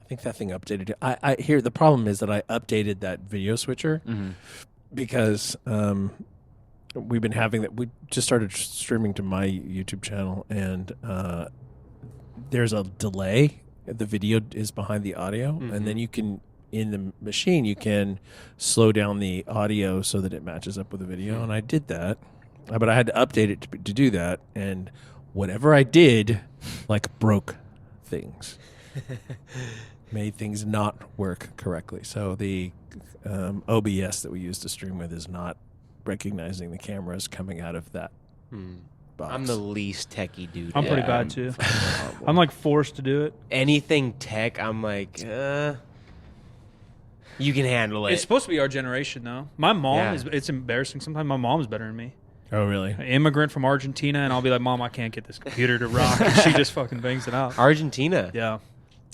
think that thing updated. I hear the problem is that I updated that video switcher because we've been having that. We just started streaming to my YouTube channel, and there's a delay. The video is behind the audio, and then you can, in the machine, you can slow down the audio so that it matches up with the video. And I did that, but I had to update it to do that. And whatever I did, like, broke things, made things not work correctly. So the OBS that we use to stream with is not recognizing the cameras coming out of that box. I'm the least techie dude. I'm pretty bad too. I'm like forced to do it. Anything tech, I'm like, you can handle it. It's supposed to be our generation, though. My mom it's embarrassing. Sometimes my mom's better than me. Oh, really? An immigrant from Argentina, and I'll be like, Mom, I can't get this computer to rock. And she just fucking bangs it out. Argentina. Yeah.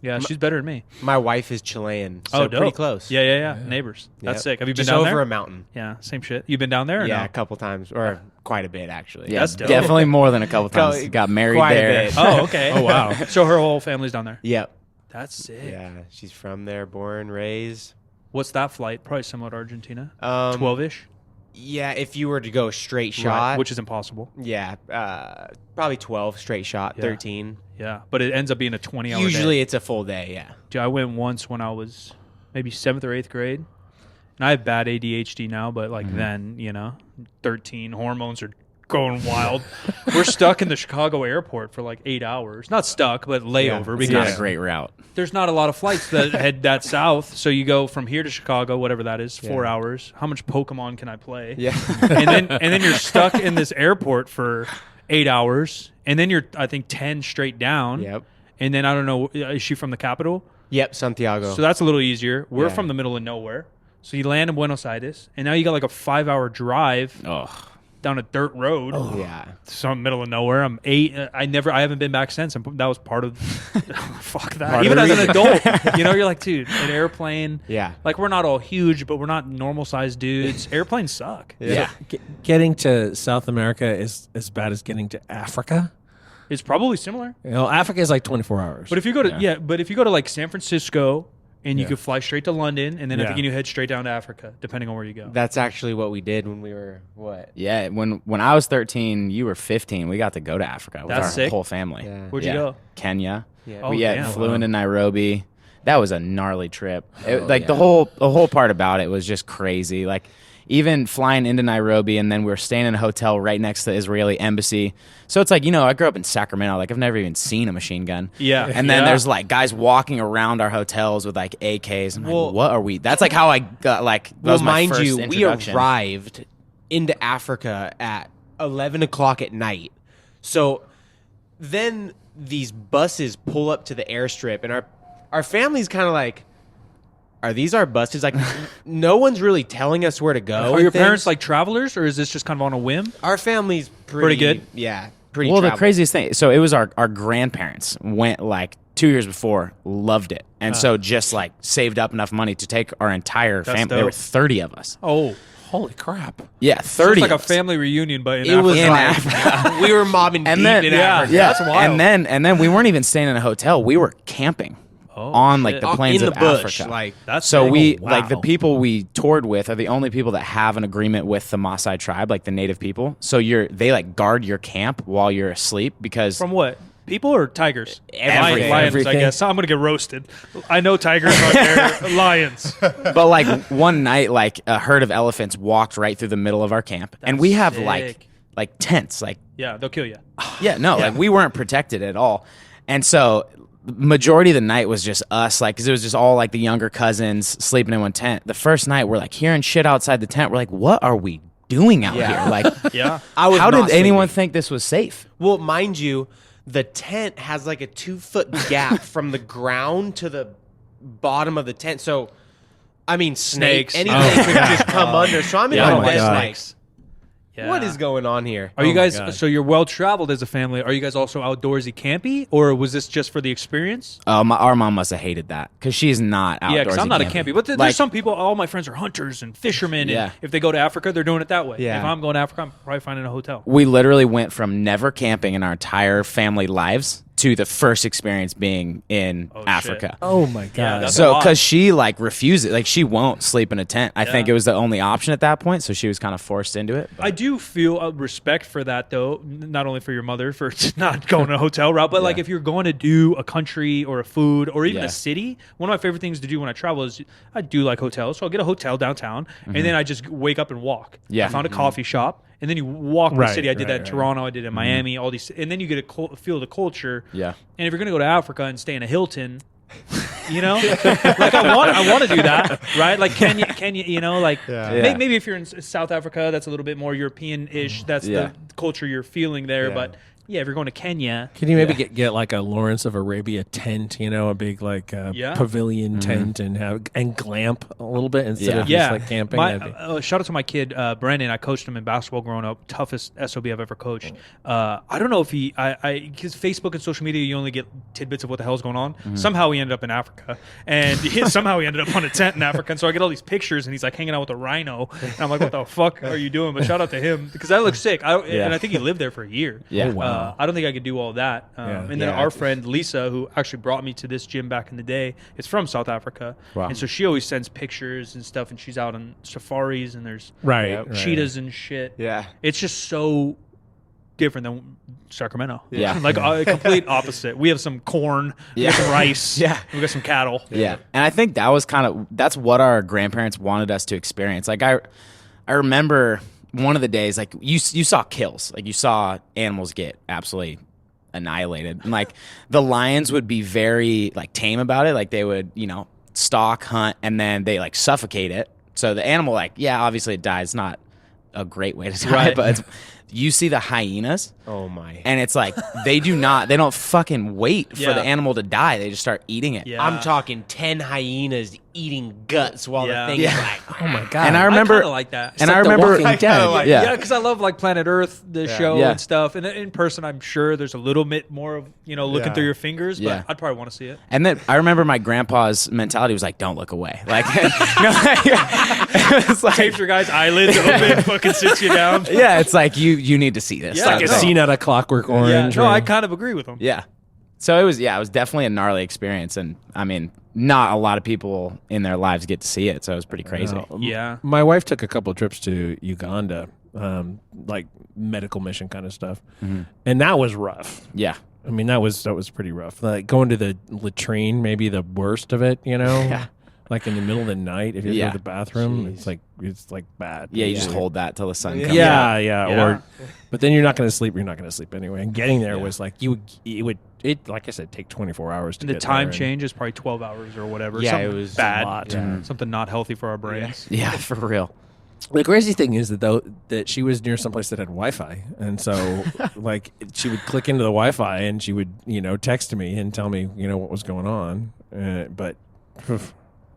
Yeah, she's better than me. My wife is Chilean, so pretty close. Yeah. Neighbors. That's sick. Have you been just down there? over a mountain. Yeah, same shit. You been down there? Or Yeah, no? a couple times, or quite a bit actually. Yeah, That's dope. definitely more than a couple times. Got married Quite a there. bit. Oh, okay. Oh, wow. So her whole family's down there. Yep. That's sick. Yeah, she's from there, born, raised. What's that flight? Probably similar to Argentina. 12-ish. Yeah, if you were to go straight shot, Right, which is impossible. yeah, probably 12 straight shot, 13. Yeah, but it ends up being a 20-hour Usually day. it's a full day. Yeah. Dude, I went once when I was maybe 7th or 8th grade. And I have bad ADHD now, but like then, 13, hormones are going wild. We're stuck in the Chicago airport for like 8 hours. Not stuck, but layover. It's Because not a great route. there's not a lot of flights that head that south. So you go from here to Chicago, whatever that is, 4 hours. How much Pokemon can I play? Yeah. and then you're stuck in this airport for 8 hours. And then you're, I think, 10 straight down. Yep. And then I don't know, is she from the capital? Yep, Santiago. So that's a little easier. We're Yeah. from the middle of nowhere. So you land in Buenos Aires, and now you got like a 5-hour drive down a dirt road. yeah. Some middle of nowhere. I'm 8. I haven't been back since. That was part of. Fuck that. Part Even of as the an adult, you're like, dude, an airplane. Yeah. Like we're not all huge, but we're not normal sized dudes. Airplanes suck. Yeah. Getting to South America is as bad as getting to Africa. It's probably similar. Africa is like 24 hours. But if you go to like San Francisco, and you could fly straight to London, and then I think you head straight down to Africa, depending on where you go. That's actually what we did when we were, what? Yeah, when I was 13, you were 15. We got to go to Africa with That's our sick. whole family. Yeah. Where'd you go? Kenya. Yeah. Oh, We damn. flew into Nairobi. That was a gnarly trip. The whole part about it was just crazy. Like even flying into Nairobi, and then we were staying in a hotel right next to the Israeli embassy. So it's like, I grew up in Sacramento. Like I've never even seen a machine gun. Yeah. And then Yeah. there's like guys walking around our hotels with like AKs. I'm like, what are we? That's like how I got like. That Well, was my mind first you, we introduction. arrived into Africa at 11 o'clock at night. So then these buses pull up to the airstrip, and our family's kind of like, are these our buses? Like, no one's really telling us where to go. Are your parents like travelers, or is this just kind of on a whim? Our family's Pretty good? Yeah, pretty Well, the traveled. craziest thing, so it was our grandparents went like 2 years before, loved it. And so just like saved up enough money to take our entire family. There were dope. 30 of us. Oh, holy crap. Yeah, so 30 it's like a of us. family reunion, but in It Africa. was In like, Africa. we were mobbing And deep then, in yeah, Africa. yeah. That's wild. And then we weren't even staying in a hotel. We were camping on like shit. the plains in the of bush, Africa. like That's So sick. we wow. like the people we toured with are the only people that have an agreement with the Maasai tribe, like the native people. So they like guard your camp while you're asleep because From what? People or tigers? Everything. Lions, I Everything. guess. I'm going to get roasted. I know tigers are there. Lions. but like one night, like a herd of elephants walked right through the middle of our camp, and we have sick. like tents, like Yeah, they'll kill you. like we weren't protected at all, and so majority of the night was just us, like because it was just all like the younger cousins sleeping in one tent. The first night, we're like hearing shit outside the tent. We're like, what are we doing out here? Like, Yeah. I was how not did anyone sleeping. think this was safe? Well, mind you, the tent has like a 2-foot gap from the ground to the bottom of the tent. So, I mean, Snakes. anything could just come under. So I'm in Yeah, my oh my bed God. like, Yeah. what is going on here? Are you my guys, God. so you're well traveled as a family. Are you guys also outdoorsy campy, or was this just for the experience? Our mom must have hated that because she's not outdoorsy. Yeah, because I'm not a campy. But Like, there's some people, all my friends are hunters and fishermen. Yeah. And if they go to Africa, they're doing it that way. Yeah. If I'm going to Africa, I'm probably finding a hotel. we literally went from never camping in our entire family lives to the first experience being in Africa. Shit. Oh my Yeah, god. that's So, a lot. because she like refuses, like she won't sleep in a tent. I think Yeah. it was the only option at that point, so she was kind of forced into it. I do feel respect for that, though, not only for your mother for not going a hotel route, but like if you're going to do a country or a food or even Yeah. a city, one of my favorite things to do when I travel is I do like hotels. So I'll get a hotel downtown, and then I just wake up and walk. Yeah. I found a coffee shop, and then you walk the Right, city. I did that in right. Toronto. I did it in Miami. All these, and then you get a feel of the culture. Yeah. And if you're going to go to Africa and stay in a Hilton, you know, like I want to do that, right? Like Kenya, you know, like Yeah. maybe if you're in South Africa, that's a little bit more European-ish. That's Yeah. the culture you're feeling there. Yeah. But yeah, if you're going to Kenya, Can you maybe get like a Lawrence of Arabia tent, you know, a big like Yeah. pavilion tent, and glamp a little bit instead of yeah, just like camping? That'd be- shout out to my kid Brendan. I coached him in basketball growing up. Toughest SOB I've ever coached. I don't know if because Facebook and social media, you only get tidbits of what the hell's going on. Somehow he ended up in Africa, and somehow he ended up on a tent in Africa. And so I get all these pictures, and he's like hanging out with a rhino, and I'm like, what the fuck are you doing? But shout out to him because that looks sick. And I think he lived there for a year. Yeah. Oh, wow. I don't think I could do all that. And then Yeah. our friend Lisa, who actually brought me to this gym back in the day, is from South Africa. Wow. And so she always sends pictures and stuff, and she's out on safaris, and there's right, Yep. right. cheetahs and shit. Yeah. It's just so different than Sacramento. Yeah. Like a complete opposite. We have some corn, we have some rice, Yeah. we got some cattle. Yeah. And I think that was that's what our grandparents wanted us to experience. Like I remember one of the days, like you saw kills, like you saw animals get absolutely annihilated. And like the lions would be very like tame about it. Like they would, stalk, hunt, and then they like suffocate it. So the animal, like, yeah, obviously it dies. It's not a great way to die, Right. but you see the hyenas. Oh my. And it's like they don't fucking wait for Yeah. the animal to die. They just start eating it. Yeah. I'm talking 10 hyenas eating guts while Yeah. the thing Yeah. is like, Oh my god. And I I remember kind of like that. and I like The remember Walking Dead. like- yeah. Yeah, because I love like Planet Earth, the show Yeah. and stuff. And in person, I'm sure there's a little bit more of looking Yeah. through your fingers. But Yeah. I'd probably want to see it. And then I remember my grandpa's mentality was like, "Don't look away." Like, it's like, Tapes your guy's eyelids open, fucking sits you down. yeah, it's like you need to see this. Yeah. type like of a thing. scene out of Clockwork Yeah, Orange. no, or- I kind of agree with him. Yeah. So it was definitely a gnarly experience, and I mean, not a lot of people in their lives get to see it, so it was pretty crazy. No. Yeah. My wife took a couple of trips to Uganda, like medical mission kind of stuff, and that was rough. Yeah. I mean, that was pretty rough. Like going to the latrine, maybe the worst of it. Yeah. Like in the middle of the night, if you Yeah. go to the bathroom, Jeez. it's like bad. Yeah, you just hold that till the sun comes. Yeah, out. yeah. But then you're not going to sleep. You're not going to sleep anyway. And getting there was like it like I said, take 24 hours to And the get time there. change is probably 12 hours or whatever. Yeah, Something it was a bad. lot. Something not healthy for our brains. Yeah, for real. The crazy thing is that she was near someplace that had Wi-Fi, and so like she would click into the Wi-Fi and she would text me and tell me what was going on. But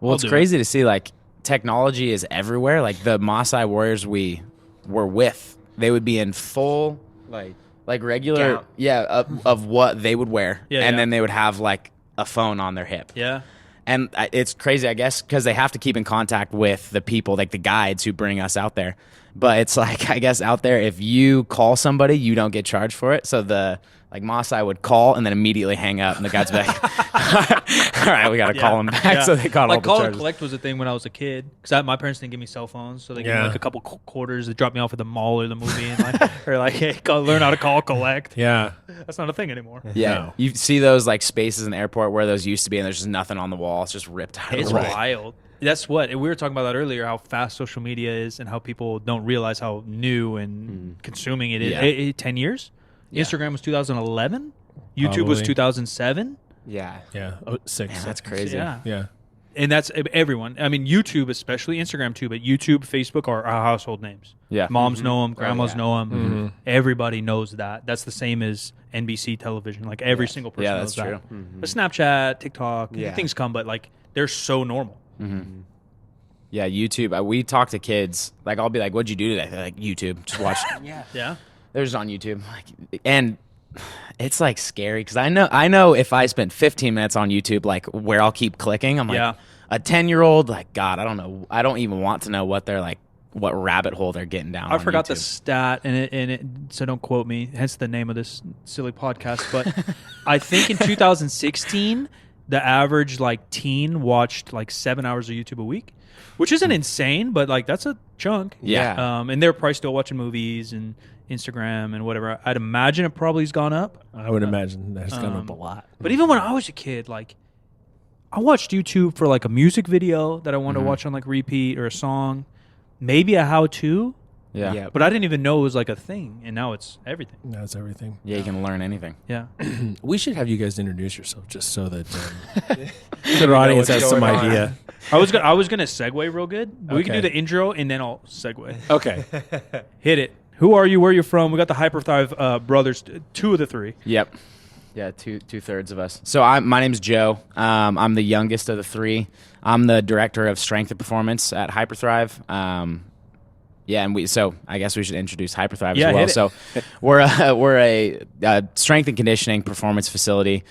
Well, it's do crazy to see like technology is everywhere. Like the Maasai warriors we were with, they would be in full like regular Gown. of what they would wear, Yeah, and yeah. then they would have like a phone on their hip. Yeah. And it's crazy, I guess, because they have to keep in contact with the people, like the guides who bring us out there. But it's like, I guess out there, if you call somebody, you don't get charged for it. So the Maasai would call and then immediately hang up, and the guides would be like, all right, we got to call him back. Yeah. So they got like all the call and charges. collect was a thing when I was a kid because my parents didn't give me cell phones, so they gave me Yeah. like a couple quarters to drop me off at the mall or the movie, and or like, hey, learn how to call collect. yeah, That's not a thing anymore. Yeah, No. you see those like spaces in the airport where those used to be, and there's just nothing on the wall. It's just ripped out of It's the wall. wild. That's what we were talking about that earlier. How fast social media is, and how people don't realize how new and consuming it is. Yeah. 10 years. Instagram was 2011. YouTube was Probably. 2007. yeah. yeah. Oh, 6. Man, that's crazy. Yeah. Yeah. And that's everyone. I mean, YouTube especially, Instagram too, but YouTube, Facebook are our household names. Yeah. Moms know them, grandmas yeah. know them. Everybody knows that. That's the same as NBC television. Like every single person Yeah, knows that's that. true. But Snapchat, TikTok, Yeah. things come, but like they're so normal. Yeah, YouTube. We talk to kids. Like, I'll be like, "What'd you do today?" They're like, "YouTube. Just watch." Yeah. They're just on YouTube. Like, and it's like scary because I know if I spent 15 minutes on YouTube, like where I'll keep clicking, I'm like, Yeah. a 10-year-old, like, God, I don't know. I don't even want to know what they're like what rabbit hole they're getting down. I forgot YouTube. the stat, so don't quote me. Hence the name of this silly podcast. But I think in 2016, the average like teen watched like 7 hours of YouTube a week, which isn't insane, but like that's a chunk. Yeah. And they're probably still watching movies and Instagram and whatever. I'd imagine it probably has gone up. I would imagine that's gone up a lot. But even when I was a kid, like I watched YouTube for like a music video that I wanted to watch on like repeat, or a song, maybe a how-to. Yeah. But I didn't even know it was like a thing, and now it's everything. Now it's everything. Yeah, you can learn anything. Yeah. We should have you guys introduce yourself just so that the audience has some idea. I was gonna segue real good. We can Okay. do the intro and then I'll segue. Okay. Hit it. Who are you? Where are you from? We got the Hyperthrive brothers, 2 of the 3. Yep. Yeah, two-thirds of us. So my name's Joe. I'm the youngest of the 3. I'm the director of strength and performance at Hyperthrive. So I guess we should introduce Hyperthrive as well. hit it. So we're a strength and conditioning performance facility.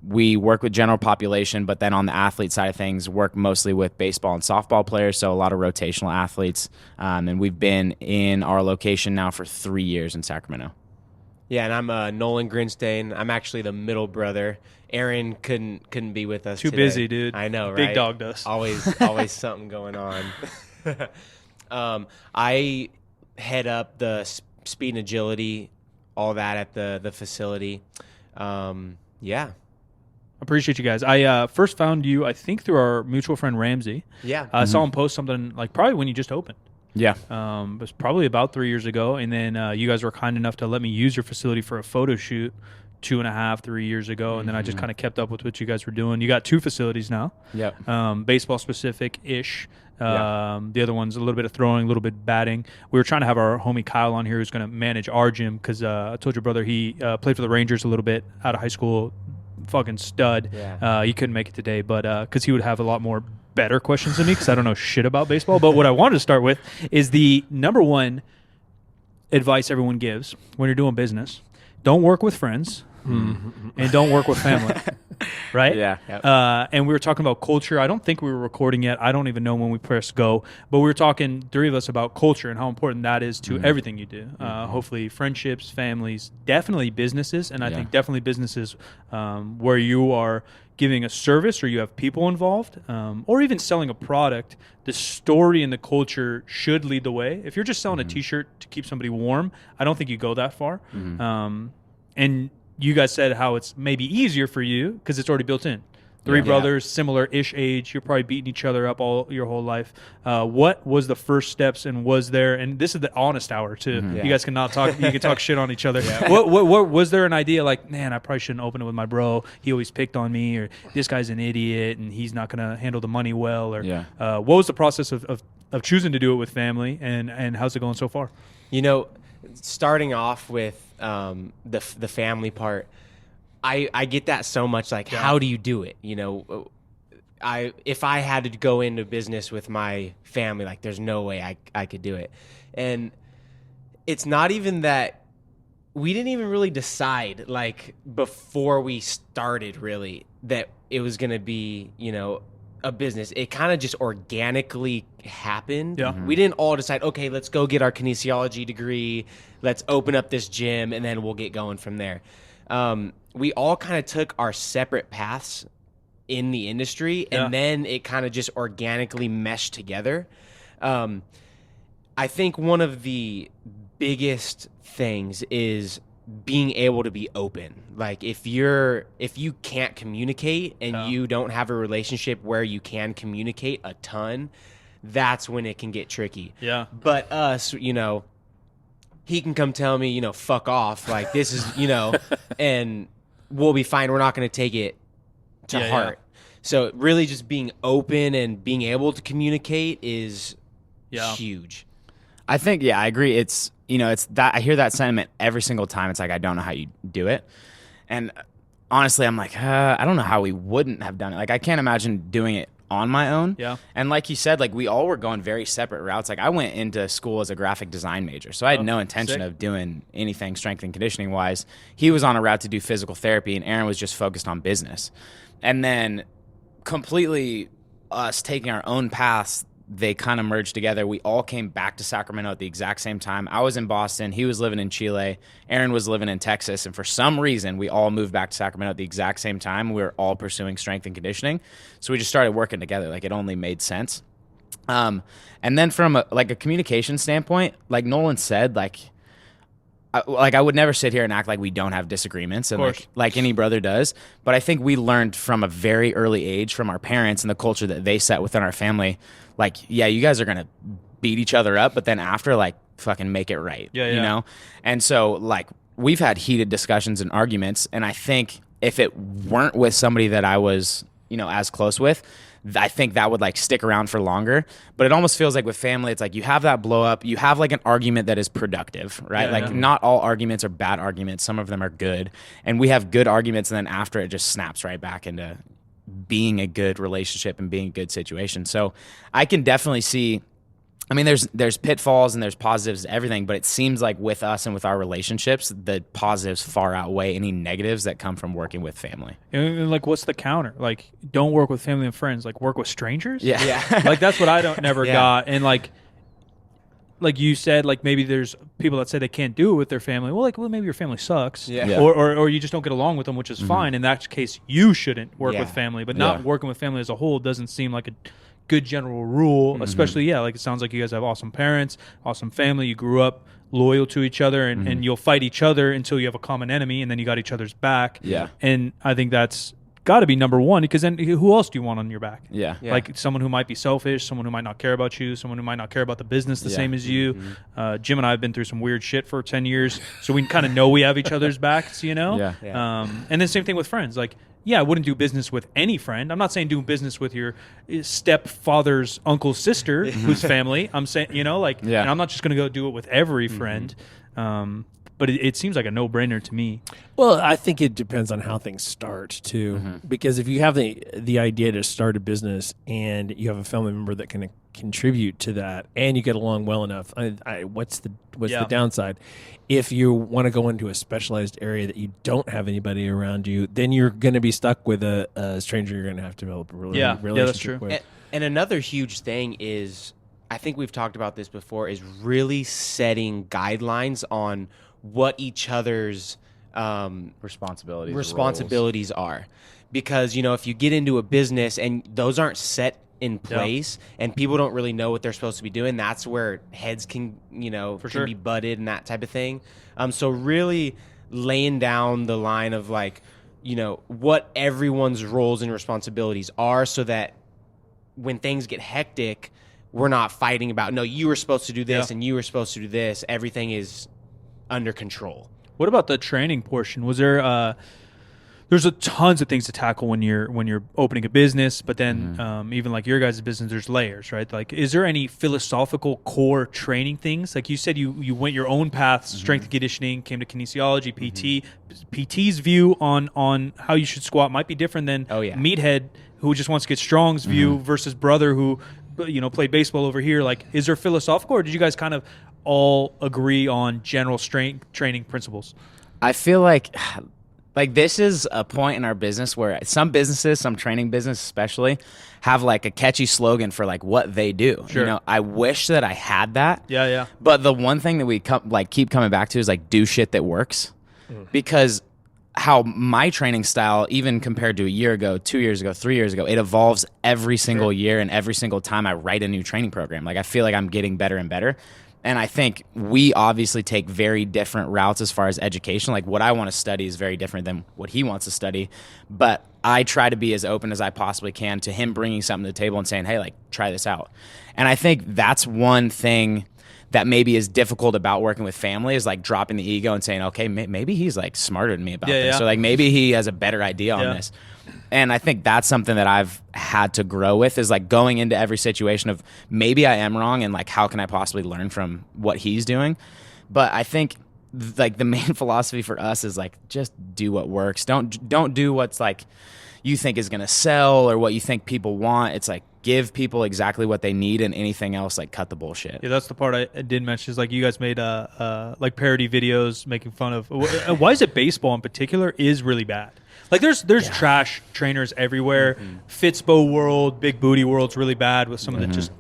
We work with general population, but then on the athlete side of things, work mostly with baseball and softball players. So a lot of rotational athletes. And we've been in our location now for 3 years in Sacramento. Yeah, and I'm Nolan Grinstain. I'm actually the middle brother. Aaron couldn't be with us Too today. busy, dude. I know, right? Big dog does. Always something going on. I head up the speed and agility, all that at the facility. Yeah. Appreciate you guys. I first found you, I think, through our mutual friend Ramsey. Yeah. I saw him post something like probably when you just opened. Yeah. It was probably about 3 years ago, and then you guys were kind enough to let me use your facility for a photo shoot 2.5, 3 years ago, and then I just kind of kept up with what you guys were doing. You got 2 facilities now. Yep. Baseball specific-ish. The other one's a little bit of throwing, a little bit batting. We were trying to have our homie Kyle on here who's going to manage our gym because I told your brother he played for the Rangers a little bit out of high school, fucking stud. Yeah. He couldn't make it today, but because he would have a lot more better questions than me because I don't know shit about baseball. But what I wanted to start with is the number one advice everyone gives when you're doing business. Don't work with friends and don't work with family. Right? Yeah. Yep. And we were talking about culture. I don't think we were recording yet. I don't even know when we pressed go. But we were talking, 3 of us, about culture and how important that is to everything you do. Hopefully friendships, families, definitely businesses. And I think definitely businesses where you are giving a service or you have people involved or even selling a product, the story and the culture should lead the way. If you're just selling a T-shirt to keep somebody warm, I don't think you go that far. And you guys said how it's maybe easier for you because it's already built in. 3 brothers, similar-ish age. You're probably beating each other up all your whole life. What was the first steps, and was there? And this is the honest hour too. You guys cannot talk. You can talk shit on each other. What was there an idea like? Man, I probably shouldn't open it with my bro. He always picked on me, or this guy's an idiot, and he's not going to handle the money well. Or what was the process of choosing to do it with family, and how's it going so far? You know, starting off with the family part, I get that so much. Like, how do you do it? You know, if I had to go into business with my family, like, there's no way I could do it. And it's not even that we didn't even really decide, like, before we started, really, that it was going to be, you know, a business. It kind of just organically happened. We didn't all decide, okay, let's go get our kinesiology degree, let's open up this gym, and then we'll get going from there. We all kind of took our separate paths in the industry, and then it kind of just organically meshed together. I think one of the biggest things is being able to be open. Like, if you can't communicate and you don't have a relationship where you can communicate a ton, that's when it can get tricky. But us, you know, he can come tell me, you know, fuck off, like, this is, you know, and we'll be fine. We're not going to take it to heart. So really just being open and being able to communicate is huge. I think, I agree. It's, you know, it's that I hear that sentiment every single time. It's like, I don't know how you do it. And honestly, I'm like, I don't know how we wouldn't have done it. Like, I can't imagine doing it on my own. And like you said, like, we all were going very separate routes. Like, I went into school as a graphic design major, so I had no intention of doing anything strength and conditioning wise. He was on a route to do physical therapy, and Aaron was just focused on business. And then completely us taking our own paths, they kind of merged together. We all came back to Sacramento at the exact same time. I was in Boston. He was living in Chile. Aaron was living in Texas. And for some reason, we all moved back to Sacramento at the exact same time. We were all pursuing strength and conditioning. So we just started working together. Like, it only made sense. And then from a communication standpoint, like Nolan said, I would never sit here and act like we don't have disagreements and like any brother does. But I think we learned from a very early age from our parents and the culture that they set within our family, like, yeah, you guys are going to beat each other up, but then after, like, fucking make it right, you know? And so, like, we've had heated discussions and arguments. And I think if it weren't with somebody that I was, you know, as close with, I think that would, like, stick around for longer. But it almost feels like with family, it's like you have that blow up, you have, like, an argument that is productive, right? Not all arguments are bad arguments. Some of them are good. And we have good arguments, and then after, it just snaps right back into being a good relationship and being a good situation. So I can definitely see, I mean, there's pitfalls and there's positives to everything, but it seems like with us and with our relationships, the positives far outweigh any negatives that come from working with family. And like, what's the counter? Like, don't work with family and friends. Like, work with strangers. Yeah. Like, that's what I never got. And like you said, like, maybe there's people that say they can't do it with their family. Well, maybe your family sucks. Or you just don't get along with them, which is fine. In that case, you shouldn't work with family. But not working with family as a whole doesn't seem like a good general rule, especially, like, it sounds like you guys have awesome parents, awesome family. You grew up loyal to each other, and you'll fight each other until you have a common enemy, and then you got each other's back. And I think that's got to be number one, because then who else do you want on your back? Like, someone who might be selfish, someone who might not care about you, someone who might not care about the business the same as you. Jim and I have been through some weird shit for 10 years, so we kind of know we have each other's backs, you know? And then same thing with friends. Like, I wouldn't do business with any friend. I'm not saying doing business with your stepfather's uncle's sister, whose family. I'm saying, you know, like, and I'm not just going to go do it with every friend. But it seems like a no-brainer to me. Well, I think it depends on how things start, too. Because if you have the idea to start a business and you have a family member that can contribute to that and you get along well enough, what's the downside? If you want to go into a specialized area that you don't have anybody around you, then you're going to be stuck with a stranger you're going to have to develop a relationship that's true. with. And another huge thing is, I think we've talked about this before, is really setting guidelines on what each other's responsibilities are. Because, you know, if you get into a business and those aren't set in place and people don't really know what they're supposed to be doing, that's where heads can, you know, be butted and that type of thing. So really laying down the line of, like, you know, what everyone's roles and responsibilities are, so that when things get hectic, we're not fighting about, no, you were supposed to do this and you were supposed to do this. Everything is under control. What about the training portion? Was there there's tons of things to tackle when you're opening a business, but then even like your guys' business, there's layers, right? Like, is there any philosophical core training things? Like you said, you went your own path, strength and conditioning, came to kinesiology, PT. PT's view on how you should squat might be different than meathead who just wants to get strong's view versus brother who, you know, played baseball over here. Like, is there philosophical, or did you guys kind of all agree on general strength training principles? I feel like this is a point in our business where some businesses, some training business especially, have like a catchy slogan for like what they do. You know, I wish that I had that. But the one thing that we keep coming back to is like, do shit that works. Because how my training style, even compared to a year ago, 2 years ago, 3 years ago, it evolves every single year, and every single time I write a new training program. Like, I feel like I'm getting better and better. And I think we obviously take very different routes as far as education. Like, what I want to study is very different than what he wants to study. But I try to be as open as I possibly can to him bringing something to the table and saying, hey, like, try this out. And I think that's one thing that maybe is difficult about working with family, is like dropping the ego and saying, okay, maybe he's like smarter than me about this. So like, maybe he has a better idea on this. And I think that's something that I've had to grow with, is like going into every situation of, maybe I am wrong, and like, how can I possibly learn from what he's doing? But I think like the main philosophy for us is like, just do what works. Don't do what's like you think is going to sell or what you think people want. It's like, give people exactly what they need, and anything else, like, cut the bullshit. Yeah, that's the part I did mention, is like, you guys made like parody videos making fun of why is it baseball in particular is really bad. Like, there's trash trainers everywhere. Fitspo world, big booty world's really bad with some of the just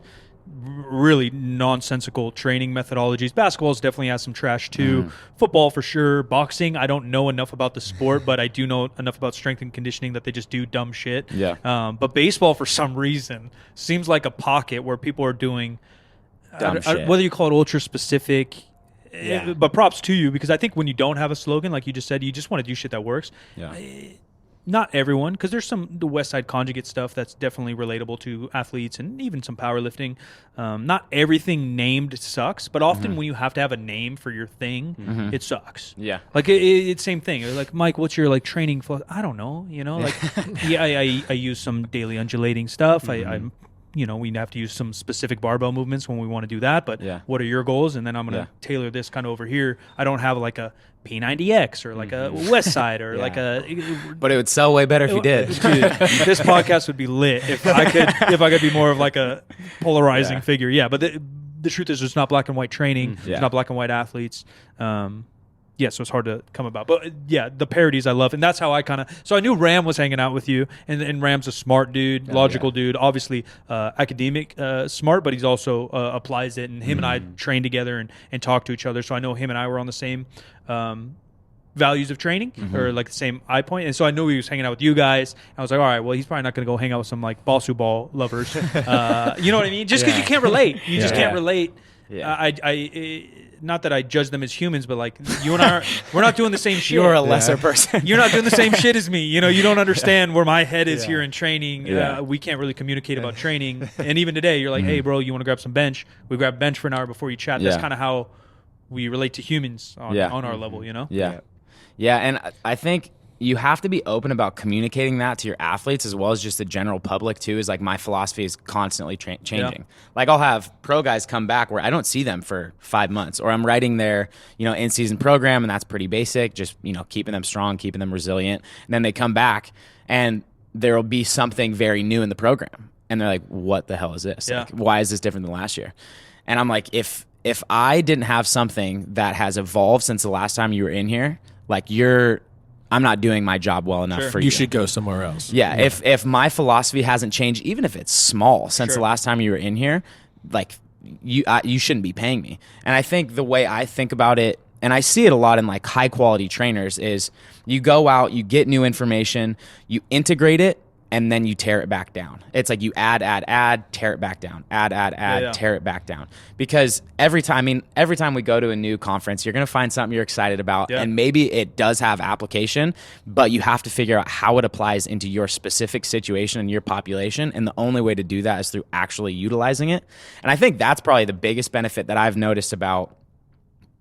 really nonsensical training methodologies. Basketball definitely has some trash too. Football for sure. Boxing, I don't know enough about the sport, but I do know enough about strength and conditioning that they just do dumb shit. Yeah. But baseball, for some reason, seems like a pocket where people are doing Dumb shit. whether you call it ultra specific. Yeah. But props to you, because I think when you don't have a slogan, like you just said, you just want to do shit that works. Yeah. Not everyone, because there's the West Side Conjugate stuff that's definitely relatable to athletes and even some powerlifting. Not everything named sucks, but often when you have to have a name for your thing, it sucks. Yeah. Like it's same thing. Like, Mike, what's your like training? I don't know. Like yeah, I use some daily undulating stuff. I'm we have to use some specific barbell movements when we want to do that, but what are your goals? And then I'm going to tailor this kind of over here. I don't have like a P90X or like a West Side or like a. But it would sell way better if you did. Dude, this podcast would be lit if I could be more of like a polarizing figure. Yeah, but the truth is, it's not black and white training. It's not black and white athletes. So it's hard to come about. But the parodies I love. And that's how I so I knew Ram was hanging out with you. And Ram's a smart dude, logical dude, obviously academic smart, but he's also applies it. And him and I train together and talk to each other. So I know him and I were on the same values of training or like the same eye point. And so I knew he was hanging out with you guys. I was like, all right, well, he's probably not going to go hang out with some like Balsu ball lovers. You know what I mean? Just because you can't relate. You just can't relate. Yeah. Not that I judge them as humans, but like you and I, we're not doing the same shit. You're a lesser person. You're not doing the same shit as me. You don't understand where my head is here in training. We can't really communicate about training. And even today, you're like, hey, bro, you want to grab some bench? We grab bench for an hour before you chat. That's kind of how we relate to humans on our level, Yeah. And I think you have to be open about communicating that to your athletes as well as just the general public too. Is like my philosophy is constantly changing. Like I'll have pro guys come back where I don't see them for 5 months, or I'm writing their in-season program, and that's pretty basic, just keeping them strong, keeping them resilient. And then they come back and there will be something very new in the program, and they're like, what the hell is this? Like, why is this different than last year? And I'm like, if I didn't have something that has evolved since the last time you were in here, like I'm not doing my job well enough for you. You should go somewhere else. Yeah. If my philosophy hasn't changed, even if it's small since the last time you were in here, like you shouldn't be paying me. And I think the way I think about it, and I see it a lot in like high quality trainers, is you go out, you get new information, you integrate it, and then you tear it back down. It's like you add, tear it back down, add, tear it back down. Because every time we go to a new conference, you're going to find something you're excited about, and maybe it does have application, but you have to figure out how it applies into your specific situation and your population. And the only way to do that is through actually utilizing it. And I think that's probably the biggest benefit that I've noticed about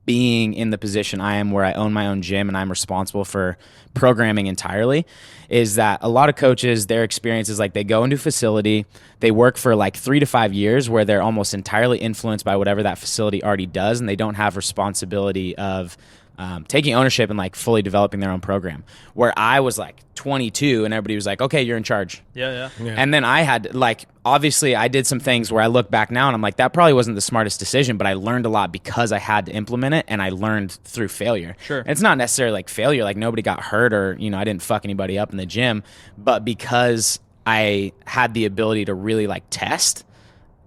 being in the position I am, where I own my own gym and I'm responsible for programming entirely, is that a lot of coaches, their experience is like they go into a facility, they work for like 3 to 5 years where they're almost entirely influenced by whatever that facility already does, and they don't have responsibility of taking ownership and like fully developing their own program. Where I was like 22 and everybody was like, okay, you're in charge. Yeah. And then I had like, obviously I did some things where I look back now and I'm like, that probably wasn't the smartest decision, but I learned a lot because I had to implement it, and I learned through failure. Sure. And it's not necessarily like failure, like nobody got hurt or, I didn't fuck anybody up in the gym, but because I had the ability to really like test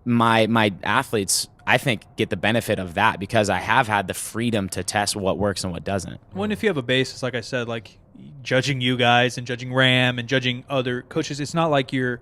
my athletes, I think, get the benefit of that because I have had the freedom to test what works and what doesn't. When if you have a basis, like I said, like judging you guys and judging Ram and judging other coaches, it's not like you're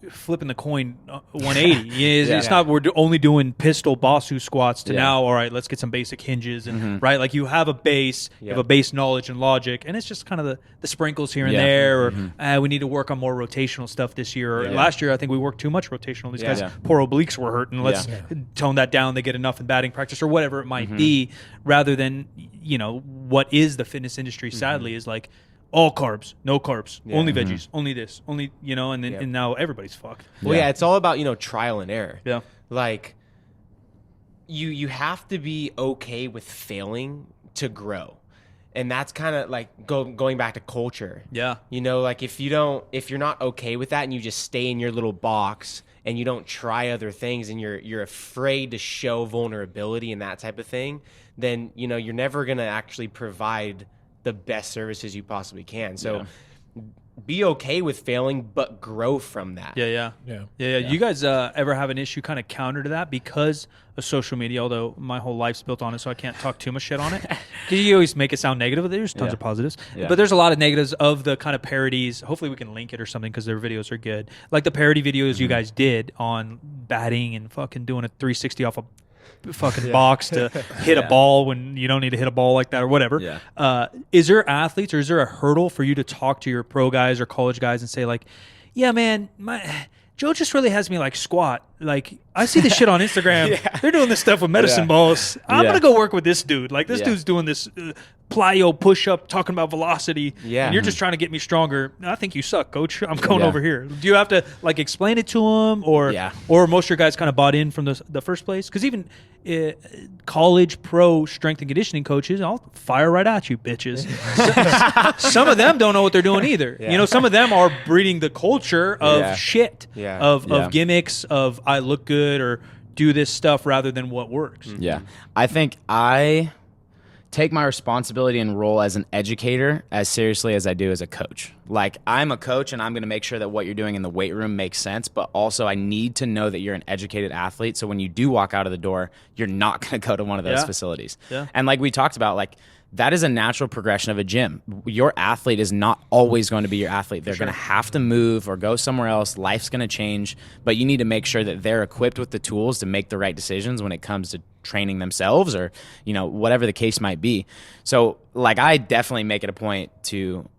flipping the coin 180. It's not we're only doing pistol Basu squats to now, all right, let's get some basic hinges and right, like you have a base, you have a base knowledge and logic, and it's just kind of the sprinkles here and there, or we need to work on more rotational stuff this year, or last year I think we worked too much rotational. These guys poor obliques were hurting. Let's tone that down. They get enough in batting practice or whatever it might be, rather than what is the fitness industry sadly is like all carbs, no carbs, only veggies, only this, only, and then and now everybody's fucked. Well, it's all about, trial and error. Yeah. Like you have to be okay with failing to grow. And that's kind of like going back to culture. Yeah. Like if you're not okay with that and you just stay in your little box and you don't try other things and you're afraid to show vulnerability and that type of thing, then, you're never going to actually provide the best services you possibly can. So be okay with failing, but grow from that. Yeah. You guys ever have an issue kind of counter to that because of social media? Although my whole life's built on it, so I can't talk too much shit on it. Because you always make it sound negative. There's tons of positives, but there's a lot of negatives of the kind of parodies. Hopefully, we can link it or something because their videos are good. Like the parody videos you guys did on batting and fucking doing a 360 off a fucking box to hit a ball when you don't need to hit a ball like that or whatever. Is there athletes or is there a hurdle for you to talk to your pro guys or college guys and say like, yeah, man, Joe just really has me like squat. Like I see this shit on Instagram. They're doing this stuff with medicine balls. I'm going to go work with this dude. Like this dude's doing this plyo push up talking about velocity. And you're just trying to get me stronger. I think you suck, coach. I'm going over here. Do you have to like explain it to them or most of your guys kind of bought in from the first place? Because even college pro strength and conditioning coaches, I'll fire right at you, bitches. Some of them don't know what they're doing either. You know, some of them are breeding the culture of shit, of gimmicks, of I look good or do this stuff rather than what works. I think I take my responsibility and role as an educator as seriously as I do as a coach. Like I'm a coach and I'm going to make sure that what you're doing in the weight room makes sense, but also I need to know that you're an educated athlete. So when you do walk out of the door, you're not going to go to one of those facilities. And like we talked about, like that is a natural progression of a gym. Your athlete is not always going to be your athlete. They're going to have to move or go somewhere else. Life's going to change, but you need to make sure that they're equipped with the tools to make the right decisions when it comes to training themselves or, you know, whatever the case might be. So like I definitely make it a point to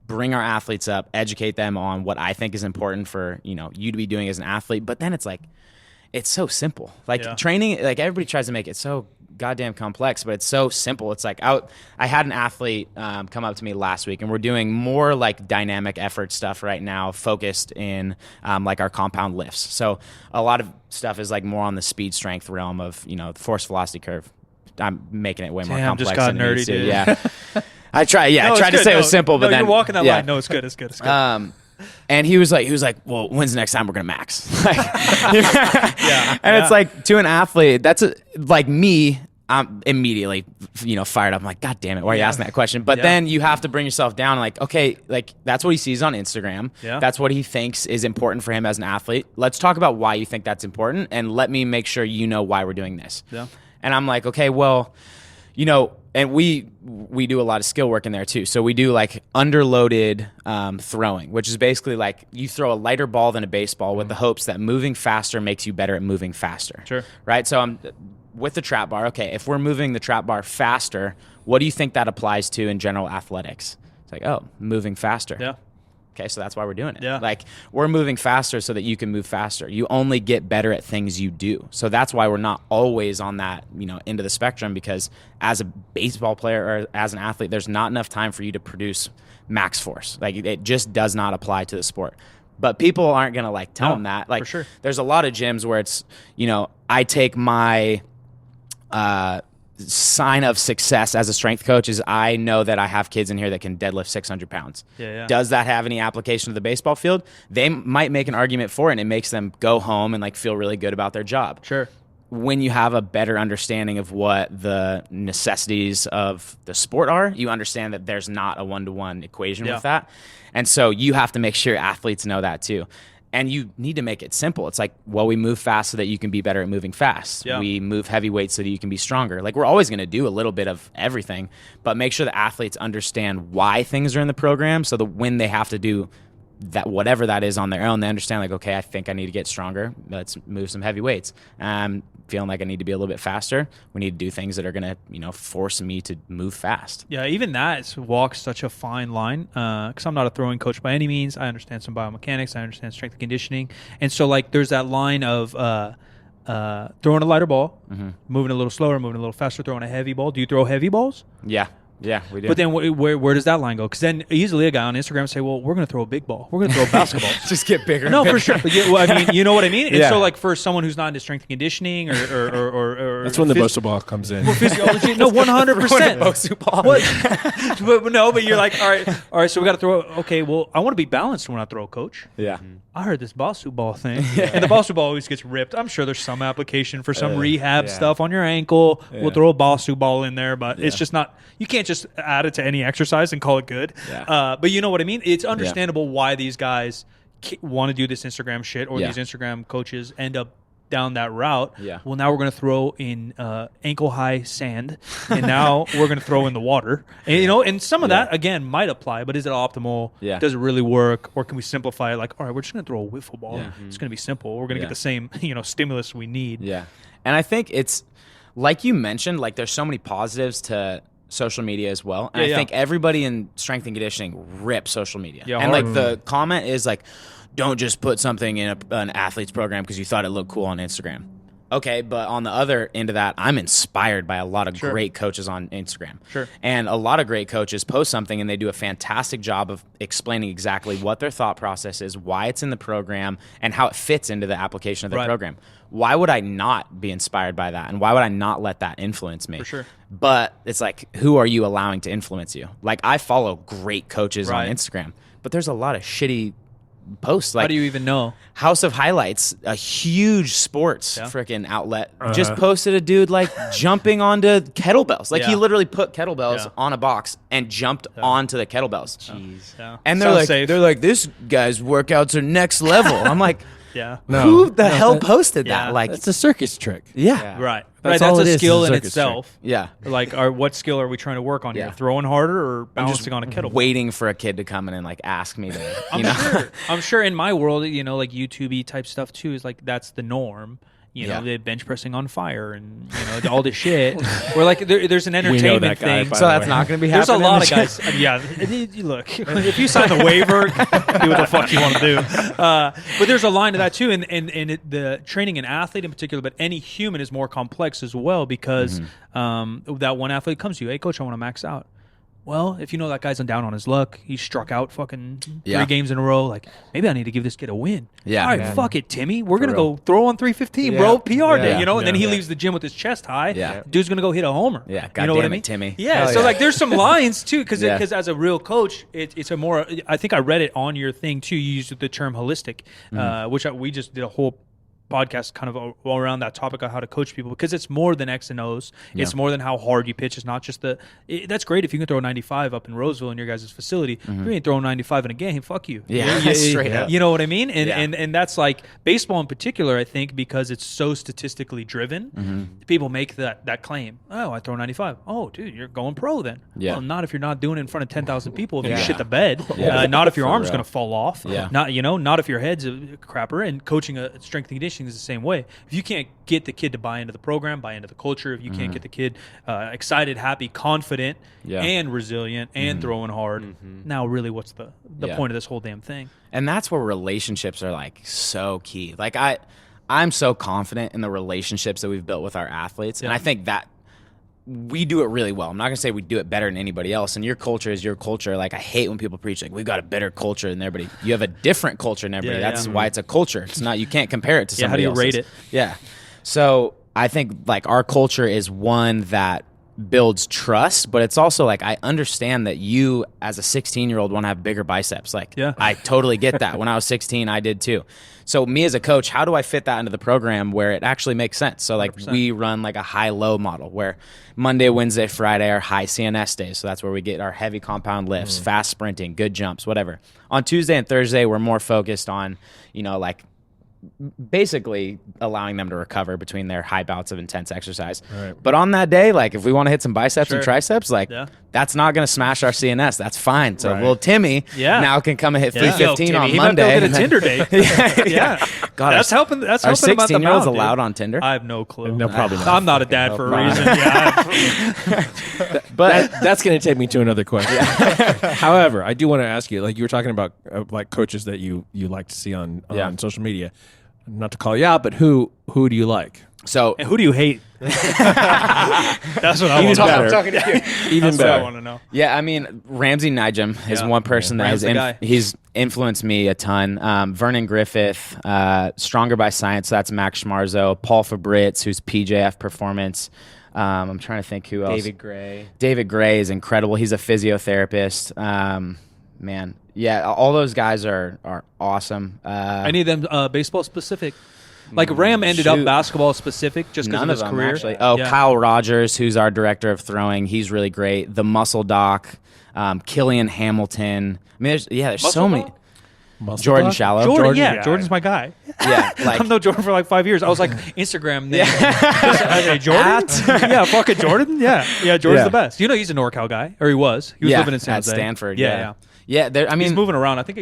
bring our athletes up, educate them on what I think is important for, you know, you to be doing as an athlete. But then it's like, it's so simple. Like training, like everybody tries to make it so goddamn complex, but it's so simple. It's like I had an athlete come up to me last week, and we're doing more like dynamic effort stuff right now, focused in like our compound lifts. So a lot of stuff is like more on the speed strength realm of, you know, the force velocity curve. I'm making it way more complex. Just got than nerdy, dude. Yeah, I tried to say it was simple, but then you're walking that line. No, it's good. It's good. And he was like, well, when's the next time we're gonna max? It's like to an athlete, that's like me. I'm immediately, you know, fired up. I'm like, God damn it, why are you asking that question? But then you have to bring yourself down. Like, okay, like that's what he sees on Instagram. That's what he thinks is important for him as an athlete. Let's talk about why you think that's important, and let me make sure you know why we're doing this. And I'm like, okay, well, you know, and we do a lot of skill work in there too. So we do like underloaded throwing, which is basically like you throw a lighter ball than a baseball with the hopes that moving faster makes you better at moving faster. Right? So I'm with the trap bar. Okay, if we're moving the trap bar faster, what do you think that applies to in general athletics? It's like, oh, moving faster. Okay, so that's why we're doing it. Like we're moving faster so that you can move faster. You only get better at things you do. So that's why we're not always on that, you know, end of the spectrum, because as a baseball player or as an athlete, there's not enough time for you to produce max force. Like it just does not apply to the sport. But people aren't going to like tell them that. Like there's a lot of gyms where it's, you know, I take my sign of success as a strength coach is I know that I have kids in here that can deadlift 600 pounds. Does that have any application to the baseball field? They might make an argument for it, and it makes them go home and like feel really good about their job. When you have a better understanding of what the necessities of the sport are, you understand that there's not a one-to-one equation with that. And so you have to make sure athletes know that too. And you need to make it simple. It's like, well, we move fast so that you can be better at moving fast. We move heavy weights so that you can be stronger. Like we're always going to do a little bit of everything, but make sure the athletes understand why things are in the program, so that when they have to do that, whatever that is on their own, they understand like, okay, I think I need to get stronger. Let's move some heavy weights. Feeling like I need to be a little bit faster. We need to do things that are going to, you know, force me to move fast. Even that walks such a fine line, because I'm not a throwing coach by any means. I understand some biomechanics. I understand strength and conditioning. And so like there's that line of throwing a lighter ball, moving a little slower, moving a little faster, throwing a heavy ball. Do you throw heavy balls? Yeah, we do. But then where does that line go? Because then easily a guy on Instagram say, well, we're going to throw a big ball. We're going to throw a basketball. Just get bigger. No, for sure. But I mean, you know what I mean? And so like for someone who's not into strength and conditioning or that's when the Bosu ball comes in. Physiology, no, 100%. Bosu ball. But you're like, all right, so we got to throw. Okay, well, I want to be balanced when I throw, coach. I heard this Bosu ball thing, and the Bosu ball always gets ripped. I'm sure there's some application for some rehab stuff on your ankle. Yeah. We'll throw a Bosu ball in there, but it's just not. You can't just add it to any exercise and call it good. Yeah. But you know what I mean. It's understandable why these guys want to do this Instagram shit, or these Instagram coaches end up down that route. Yeah. Well, now we're going to throw in ankle-high sand, and now we're going to throw in the water. And, and some of that, again, might apply, but is it optimal? Yeah. Does it really work? Or can we simplify it? Like, all right, we're just going to throw a wiffle ball. Yeah. It's going to be simple. We're going to get the same, stimulus we need. Yeah. And I think it's, like you mentioned, like there's so many positives to social media as well. And I think everybody in strength and conditioning rips social media. Yeah, and, like, the comment is, like, don't just put something in an athlete's program because you thought it looked cool on Instagram. Okay, but on the other end of that, I'm inspired by a lot of great coaches on Instagram. Sure. And a lot of great coaches post something and they do a fantastic job of explaining exactly what their thought process is, why it's in the program, and how it fits into the application of the program. Why would I not be inspired by that? And why would I not let that influence me? For sure. But it's like, who are you allowing to influence you? Like, I follow great coaches on Instagram, but there's a lot of shitty posts. Like, how do you even know? House of Highlights, a huge sports freaking outlet, just posted a dude like jumping onto kettlebells. Like he literally put kettlebells on a box and jumped onto the kettlebells. Jeez. Yeah. And they're like, this guy's workouts are next level. I'm like, who the hell posted that? Like, it's a circus trick. Yeah. Right. That's a skill in itself. Trick. Yeah. Like, what skill are we trying to work on here? Throwing harder or balancing on a kettlebell? Waiting for a kid to come in and like ask me to. I'm sure in my world, like YouTube type stuff too is like that's the norm. The bench pressing on fire and all this shit. Where like there's an entertainment thing, so that's not going to be happening. There's a lot of guys. Look, if you sign the waiver, do what the fuck you want to do. But there's a line to that too, and the training an athlete in particular, but any human is more complex as well because that one athlete comes to you, hey coach, I want to max out. Well, if you know that guy's down on his luck, he struck out fucking 3 games in a row. Like, maybe I need to give this kid a win. Yeah. All right, fuck it, Timmy. We're going to go throw on 315, bro. PR day, And then he leaves the gym with his chest high. Yeah. Dude's going to go hit a homer. Yeah, God damn what I mean? Timmy. Yeah, so like there's some lines too, because as a real coach, it's a more, I think I read it on your thing too. You used the term holistic, which we just did a whole podcast kind of all around that topic of how to coach people, because it's more than X and O's. It's more than how hard you pitch. It's not just that's great if you can throw 95 up in Roseville in your guys' facility. If you ain't throwing 95 in a game, fuck you. Straight up. You know what I mean? And that's like baseball in particular, I think, because it's so statistically driven, people make that claim. Oh, I throw 95. Oh, dude, you're going pro then. Yeah. Well, not if you're not doing it in front of 10,000 people if you shit the bed. Not if your arm's going to fall off. Not if your head's a crapper. And coaching a strength and conditioning is the same way. If you can't get the kid to buy into the program, buy into the culture, if you can't get the kid excited, happy, confident, and resilient, and throwing hard, now really what's the point of this whole damn thing? And that's where relationships are like so key. Like I'm so confident in the relationships that we've built with our athletes, and I think that we do it really well. I'm not going to say we do it better than anybody else, and your culture is your culture. Like, I hate when people preach, like, we've got a better culture than everybody. You have a different culture than everybody. That's why it's a culture. It's not, you can't compare it to somebody else's. How do you rate it? Yeah. So I think, like, our culture is one that builds trust, but it's also, like, I understand that you, as a 16-year-old, want to have bigger biceps. Like, I totally get that. When I was 16, I did too. So me as a coach, how do I fit that into the program where it actually makes sense? So like 100%. We run like a high-low model where Monday, Wednesday, Friday are high CNS days. So that's where we get our heavy compound lifts, fast sprinting, good jumps, whatever. On Tuesday and Thursday, we're more focused on, like basically allowing them to recover between their high bouts of intense exercise. Right. But on that day, like if we want to hit some biceps and triceps, like that's not going to smash our CNS. That's fine. So little Timmy now can come and hit 315 on Monday. He might go get a Tinder date. God, that's helping. That's our helping 16-year-olds allowed on Tinder? I have no clue. No, probably not. I'm not a dad for a reason. But that's going to take me to another question. However, I do want to ask you, like you were talking about, like coaches that you like to see on social media. Not to call you out, but who do you like? So, and who do you hate? That's what I want to know. I'm talking to you. Even That's better. what I want to know. Yeah, I mean, Ramsey Nijam is one person that he's influenced me a ton. Vernon Griffith, Stronger by Science, so that's Max Schmarzo. Paul Fabritz, who's PJF Performance. I'm trying to think who else. David Gray. David Gray is incredible. He's a physiotherapist. Man, yeah, all those guys are awesome. Any of them baseball specific? Like Ram ended up basketball specific just because of his career. Actually. Oh, yeah. Kyle Rogers, who's our director of throwing, he's really great. The Muscle Doc, Killian Hamilton. I mean, there's so many. Jordan Shallow. Jordan's my guy. Yeah, I've known Jordan for like 5 years. I was like, Instagram name. Hey, Jordan? Yeah, fucking Jordan. Yeah, Jordan's the best. You know, he's a NorCal guy, or he was. He was living in San Jose. At Stanford. Yeah. I mean, he's moving around. I think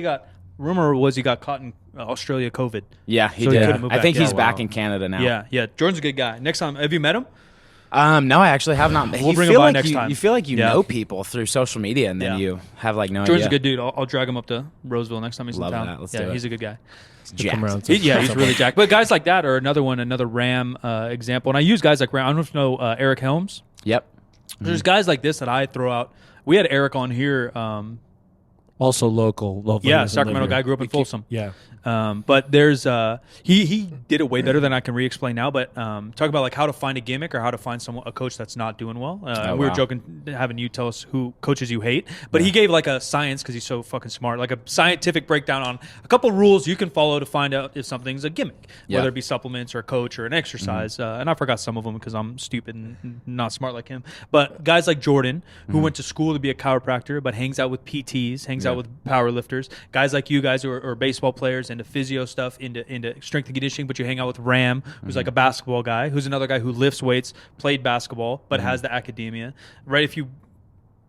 rumor was he got caught in Australia COVID. Yeah, he did. I think he's back in Canada now. Yeah. Jordan's a good guy. Next time, have you met him? No, I actually have not. We'll bring him by next time. You feel like you know people through social media, and then you have like no idea. Jordan's a good dude. I'll drag him up to Roseville next time he's in town. That. Let's do it. He's a good guy. He's really jacked. But guys like that are another Ram example. And I use guys like Ram. I don't know if you know Eric Helms. Yep. There's guys like this that I throw out. We had Eric on here. Also local. Yeah, Sacramento guy, grew up in Folsom. Yeah. But there's he did it way better than I can re-explain now. But talk about like how to find a gimmick or how to find a coach that's not doing well. We were joking, having you tell us who coaches you hate. But he gave like a science, because he's so fucking smart, like a scientific breakdown on a couple rules you can follow to find out if something's a gimmick, whether it be supplements or a coach or an exercise. And I forgot some of them because I'm stupid and not smart like him. But guys like Jordan, who went to school to be a chiropractor, but hangs out with PTs, hangs out with power lifters. Guys like you guys who are baseball players, into physio stuff, into strength and conditioning, but you hang out with Ram, who's like a basketball guy, who's another guy who lifts weights, played basketball, but has the academia. Right? If you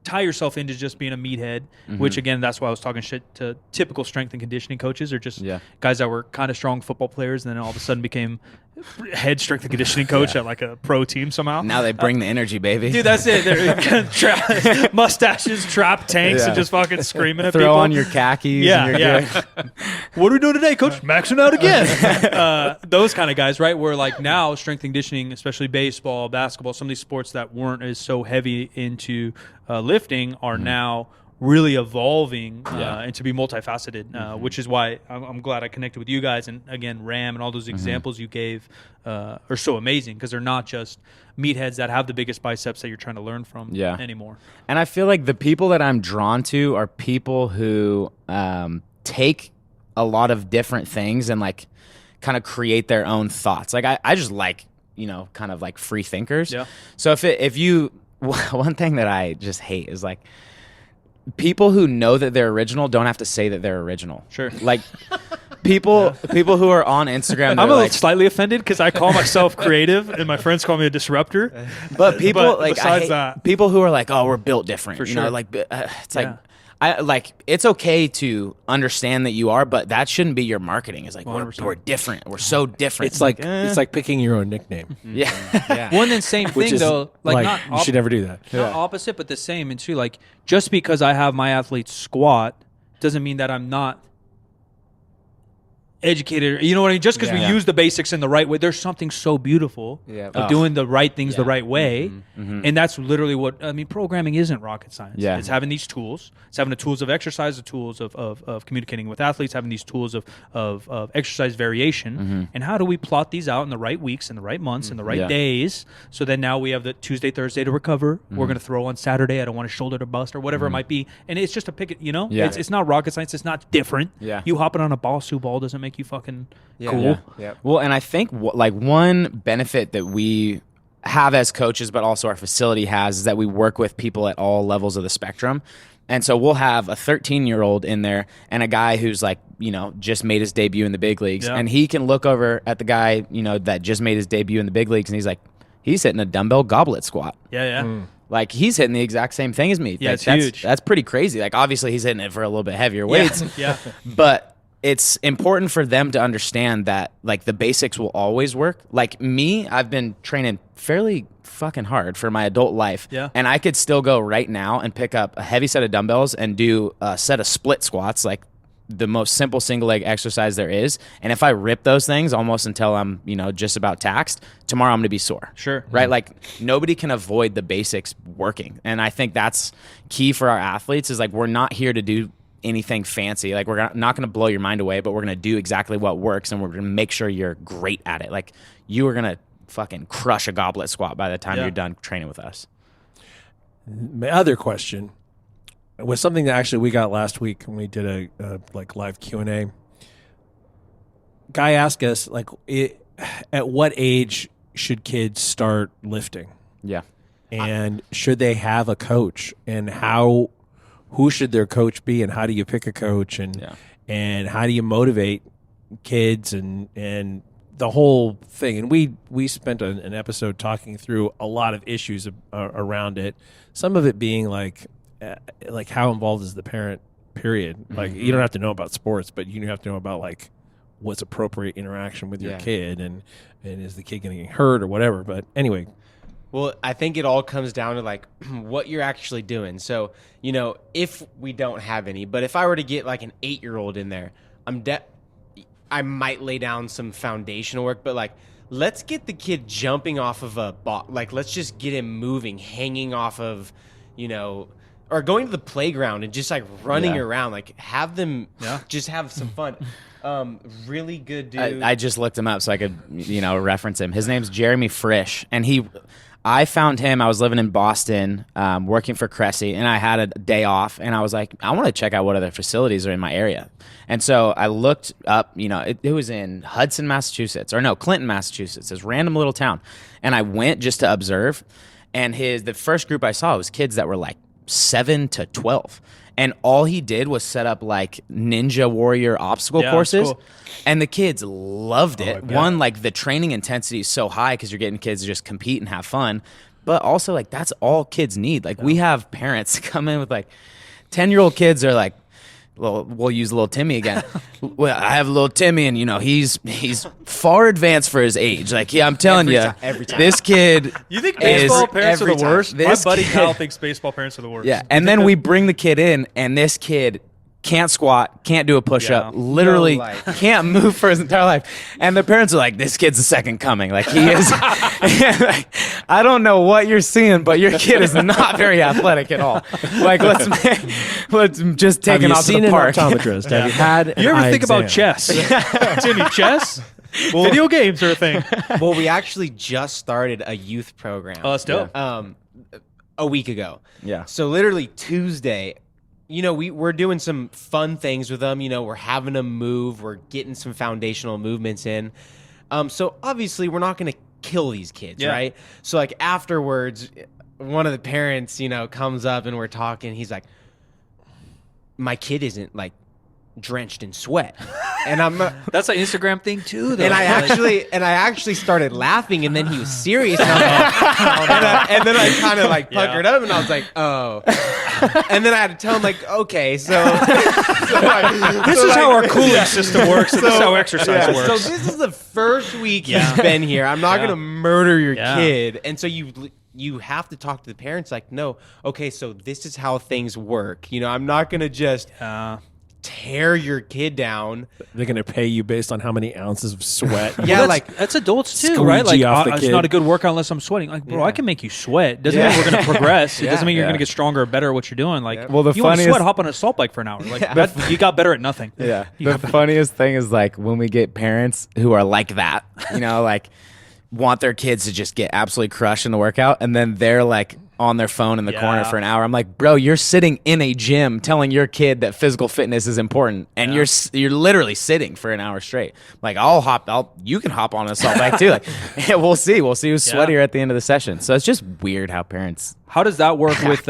tie yourself into just being a meathead, which again, that's why I was talking shit to typical strength and conditioning coaches, or just guys that were kind of strong football players and then all of a sudden became head strength and conditioning coach at like a pro team somehow. Now they bring the energy, baby. Dude, that's it. They're mustaches, trap tanks, and just fucking screaming at people. Throw on your khakis. What are we doing today, coach? Maxing out again. Those kind of guys, right? Where like now strength and conditioning, especially baseball, basketball, some of these sports that weren't as so heavy into lifting are now really evolving and to be multifaceted, which is why I'm glad I connected with you guys. And again, Ram and all those examples you gave are so amazing, because they're not just meatheads that have the biggest biceps that you're trying to learn from anymore. And I feel like the people that I'm drawn to are people who take a lot of different things and like kind of create their own thoughts. Like I just like, kind of like free thinkers. Yeah. So if you one thing that I just hate is like people who know that they're original don't have to say that they're original. Sure. Like people who are on Instagram, I'm like, slightly offended because I call myself creative and my friends call me a disruptor. But people but besides that, people who are like, oh, we're built different. For sure. Like it's like it's okay to understand that you are, but that shouldn't be your marketing. It's like we're different. We're so different. It's like picking your own nickname. Yeah. One and then same thing though. Like not you should never do that. Not opposite, but the same. And too, like just because I have my athletes squat doesn't mean that I'm not educated. You know what I mean? Just because we use the basics in the right way, there's something so beautiful of doing the right things the right way. And that's literally what, I mean, programming isn't rocket science. Yeah. It's having these tools. It's having the tools of exercise, the tools of communicating with athletes, having these tools of exercise variation. And how do we plot these out in the right weeks, in the right months, in the right days, so then now we have the Tuesday, Thursday to recover. We're going to throw on Saturday. I don't want a shoulder to bust or whatever it might be. And it's just a pick it, it's not rocket science. It's not different. Yeah. You hopping on a Bosu ball doesn't make you fucking cool. Yeah. Well, and I think like one benefit that we have as coaches, but also our facility has, is that we work with people at all levels of the spectrum. And so we'll have a 13-year-old in there and a guy who's like, just made his debut in the big leagues. Yeah. And he can look over at the guy, that just made his debut in the big leagues, and he's like, he's hitting a dumbbell goblet squat. Like he's hitting the exact same thing as me. Yeah, like, it's huge. That's pretty crazy. Like obviously he's hitting it for a little bit heavier weights. But it's important for them to understand that like the basics will always work. Like me, I've been training fairly fucking hard for my adult life. Yeah. And I could still go right now and pick up a heavy set of dumbbells and do a set of split squats, like the most simple single leg exercise there is. And if I rip those things almost until I'm, just about taxed, tomorrow I'm going to be sore. Sure. Right? Like nobody can avoid the basics working. And I think that's key for our athletes, is like, we're not here to do anything fancy. Like we're not going to blow your mind away, but we're going to do exactly what works, and we're going to make sure you're great at it. Like you are going to fucking crush a goblet squat by the time you're done training with us. My other question, was something that actually we got last week when we did a like live Q&A. Guy asked us like, at what age should kids start lifting? Yeah. And should they have a coach? And who should their coach be? And how do you pick a coach? And how do you motivate kids and the whole thing? And we spent an episode talking through a lot of issues around it. Some of it being like how involved is the parent? Period. Like you don't have to know about sports, but you have to know about like what's appropriate interaction with your kid, and is the kid going to get hurt or whatever. But anyway. Well, I think it all comes down to like what you're actually doing. So, if we don't have any, but if I were to get like an 8-year-old in there, I might lay down some foundational work, but like, let's get the kid jumping off of a ball. Like, let's just get him moving, hanging off of, or going to the playground and just like running around, like have them just have some fun. Really good dude. I just looked him up so I could, reference him. His name's Jeremy Frisch, and I found him. I was living in Boston, working for Cressey, and I had a day off, and I was like, I want to check out what other facilities are in my area. And so I looked up, it was in Clinton, Massachusetts, this random little town. And I went just to observe, and the first group I saw was kids that were like 7 to 12. And all he did was set up like Ninja Warrior obstacle courses. Cool. And the kids loved it. One, like the training intensity is so high because you're getting kids to just compete and have fun. But also, like, that's all kids need. Like, we have parents come in with like 10-year-old kids are like, we'll use little Timmy again. Well, I have little Timmy, and he's far advanced for his age. Like, I'm telling you, this kid. You think baseball parents are the worst? My buddy Kyle thinks baseball parents are the worst. Yeah, and then we bring the kid in, and this kid can't squat, can't do a push-up, literally can't move for his entire life. And the parents are like, this kid's the second coming. Like, he is. Like, I don't know what you're seeing, but your kid is not very athletic at all. Like, let's just take him out to the park. Have you seen an optometrist? Have you had You ever think about chess? Timmy, chess? Well, video games are a thing. Well, we actually just started a youth program. Oh, that's dope. A week ago. Yeah. So literally Tuesday, we're doing some fun things with them. We're having them move. We're getting some foundational movements in. So obviously we're not going to kill these kids, right? So like afterwards, one of the parents, comes up and we're talking. He's like, my kid isn't like drenched in sweat. And I'm that's an Instagram thing too, though. And I actually started laughing, and then he was serious. And, and then I kind of like puckered up, and I was like, oh. And then I had to tell him like, okay, so this is how our cooling system works. This is how exercise works. So this is the first week he's been here. I'm not gonna murder your kid, and so you have to talk to the parents like, no, okay, so this is how things work. I'm not gonna just tear your kid down. They're going to pay you based on how many ounces of sweat. Yeah, that's adults too, right? Like, it's not a good workout unless I'm sweating. Like, bro, I can make you sweat. Doesn't mean we're going to progress. It doesn't mean you're going to get stronger or better at what you're doing. Like, well, the you want to sweat, hop on an assault bike for an hour. Like, you got better at nothing. Yeah. The funniest thing is like when we get parents who are like that, like want their kids to just get absolutely crushed in the workout, and then they're like on their phone in the corner for an hour. I'm like, bro, you're sitting in a gym telling your kid that physical fitness is important, and you're literally sitting for an hour straight. Like, you can hop on an assault bike too. Like, we'll see who's sweatier at the end of the session. So it's just weird how parents. How does that work with?